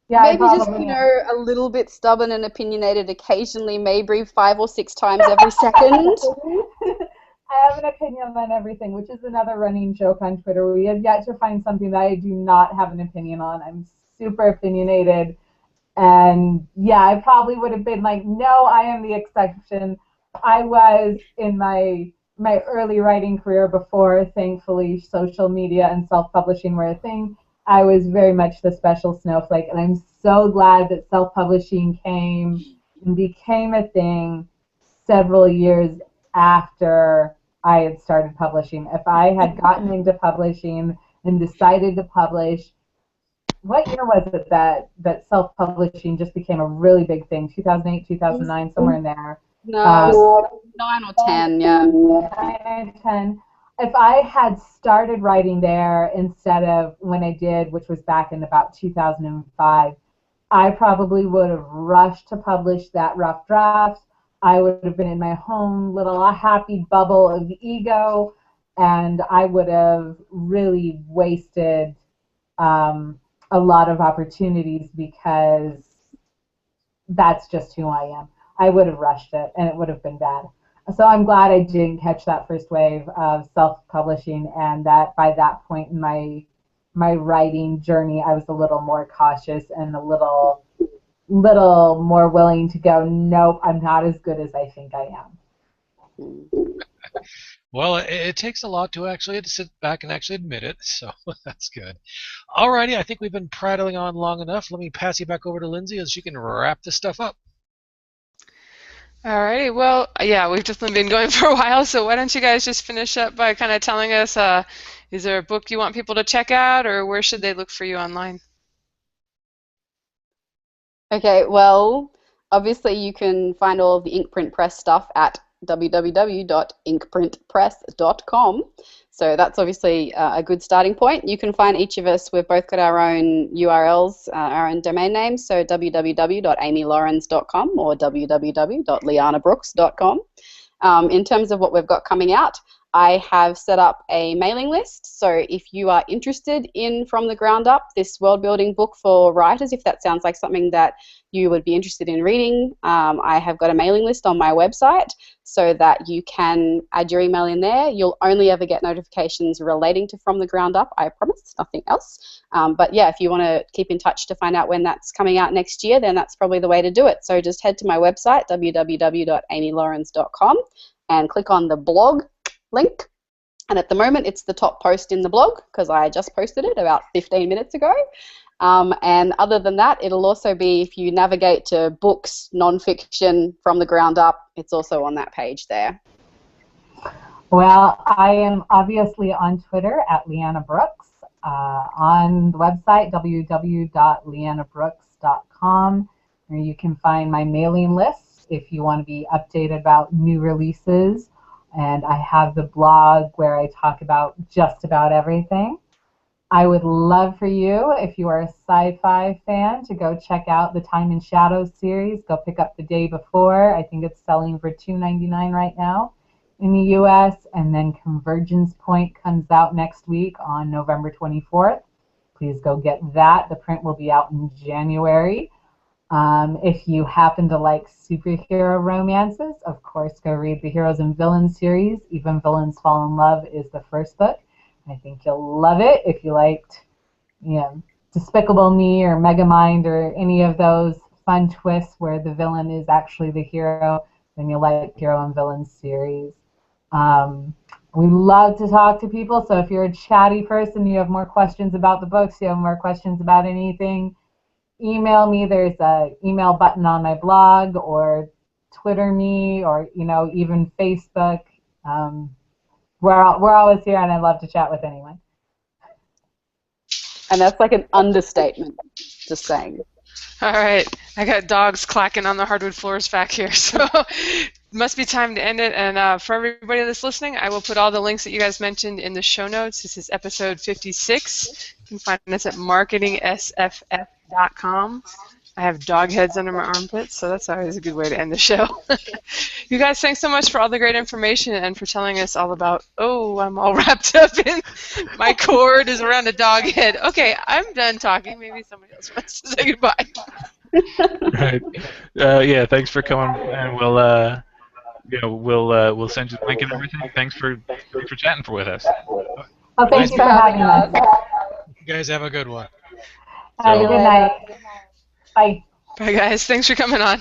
Yeah, I Maybe just, probably am. a little bit stubborn and opinionated occasionally, maybe 5 or 6 times every second. I have an opinion on everything, which is another running joke on Twitter. We have yet to find something that I do not have an opinion on. I'm super opinionated. And yeah, I probably would have been like, no, I am the exception. I was in my early writing career before, thankfully, social media and self-publishing were a thing. I was very much the special snowflake, and I'm so glad that self-publishing came and became a thing several years after I had started publishing. If I had gotten into publishing and decided to publish, what year was it that self-publishing just became a really big thing? 2008, 2009, somewhere in there. No, 9 or 10, yeah. 9 or 10. If I had started writing there instead of when I did, which was back in about 2005, I probably would have rushed to publish that rough draft. I would have been in my own little happy bubble of ego, and I would have really wasted a lot of opportunities because that's just who I am. I would have rushed it, and it would have been bad. So I'm glad I didn't catch that first wave of self-publishing, and that by that point in my writing journey, I was a little more cautious and a little more willing to go, nope, I'm not as good as I think I am. Well, it takes a lot to actually to sit back and actually admit it, so that's good. Alrighty, I think we've been prattling on long enough. Let me pass you back over to Lindsay as she can wrap this stuff up. Alrighty, well, yeah, we've just been going for a while, so why don't you guys just finish up by kind of telling us, is there a book you want people to check out, or where should they look for you online? Okay, well, obviously you can find all of the Inkprint Press stuff at www.inkprintpress.com. So that's obviously a good starting point. You can find each of us, we've both got our own URLs, our own domain names, so www.amylawrence.com or www.lianabrooks.com. In terms of what we've got coming out, I have set up a mailing list. So if you are interested in From the Ground Up, this world building book for writers, if that sounds like something that you would be interested in reading, I have got a mailing list on my website so that you can add your email in there. You'll only ever get notifications relating to From the Ground Up, I promise, nothing else. But yeah, if you want to keep in touch to find out when that's coming out next year, then that's probably the way to do it. So just head to my website, www.amylawrence.com, and click on the blog link. And at the moment, it's the top post in the blog because I just posted it about 15 minutes ago. And other than that, it'll also be, if you navigate to books, nonfiction, From the Ground Up, it's also on that page there. Well, I am obviously on Twitter at Liana Brooks, on the website www.lianabrooks.com, where you can find my mailing list if you want to be updated about new releases. And I have the blog where I talk about just about everything. I would love for you, if you are a sci-fi fan, to go check out the Time and Shadows series. Go pick up The Day Before. I think it's selling for $2.99 right now in the U.S. And then Convergence Point comes out next week on November 24th. Please go get that. The print will be out in January. If you happen to like superhero romances, of course, go read the Heroes and Villains series. Even Villains Fall in Love is the first book. I think you'll love it. If you liked, Despicable Me or Megamind or any of those fun twists where the villain is actually the hero, then you'll like Hero and Villains series. We love to talk to people, so if you're a chatty person, you have more questions about the books, you have more questions about anything, email me. There's an email button on my blog, or Twitter me, or even Facebook. We're always here, and I love to chat with anyone. And that's like an understatement, just saying. All right, I got dogs clacking on the hardwood floors back here, so must be time to end it. And for everybody that's listening, I will put all the links that you guys mentioned in the show notes. This is episode 56. You can find us at marketingsff.com. I have dog heads under my armpits, so that's always a good way to end the show. You guys, thanks so much for all the great information and for telling us all about, oh, I'm all wrapped up in my cord is around a dog head. Okay, I'm done talking. Maybe somebody else wants to say goodbye. Right. Yeah, thanks for coming, and we'll send you the link and everything. Thanks for chatting with us. Oh, thanks for having us. You guys have a good one. Have a good night. Bye. Bye, guys. Thanks for coming on.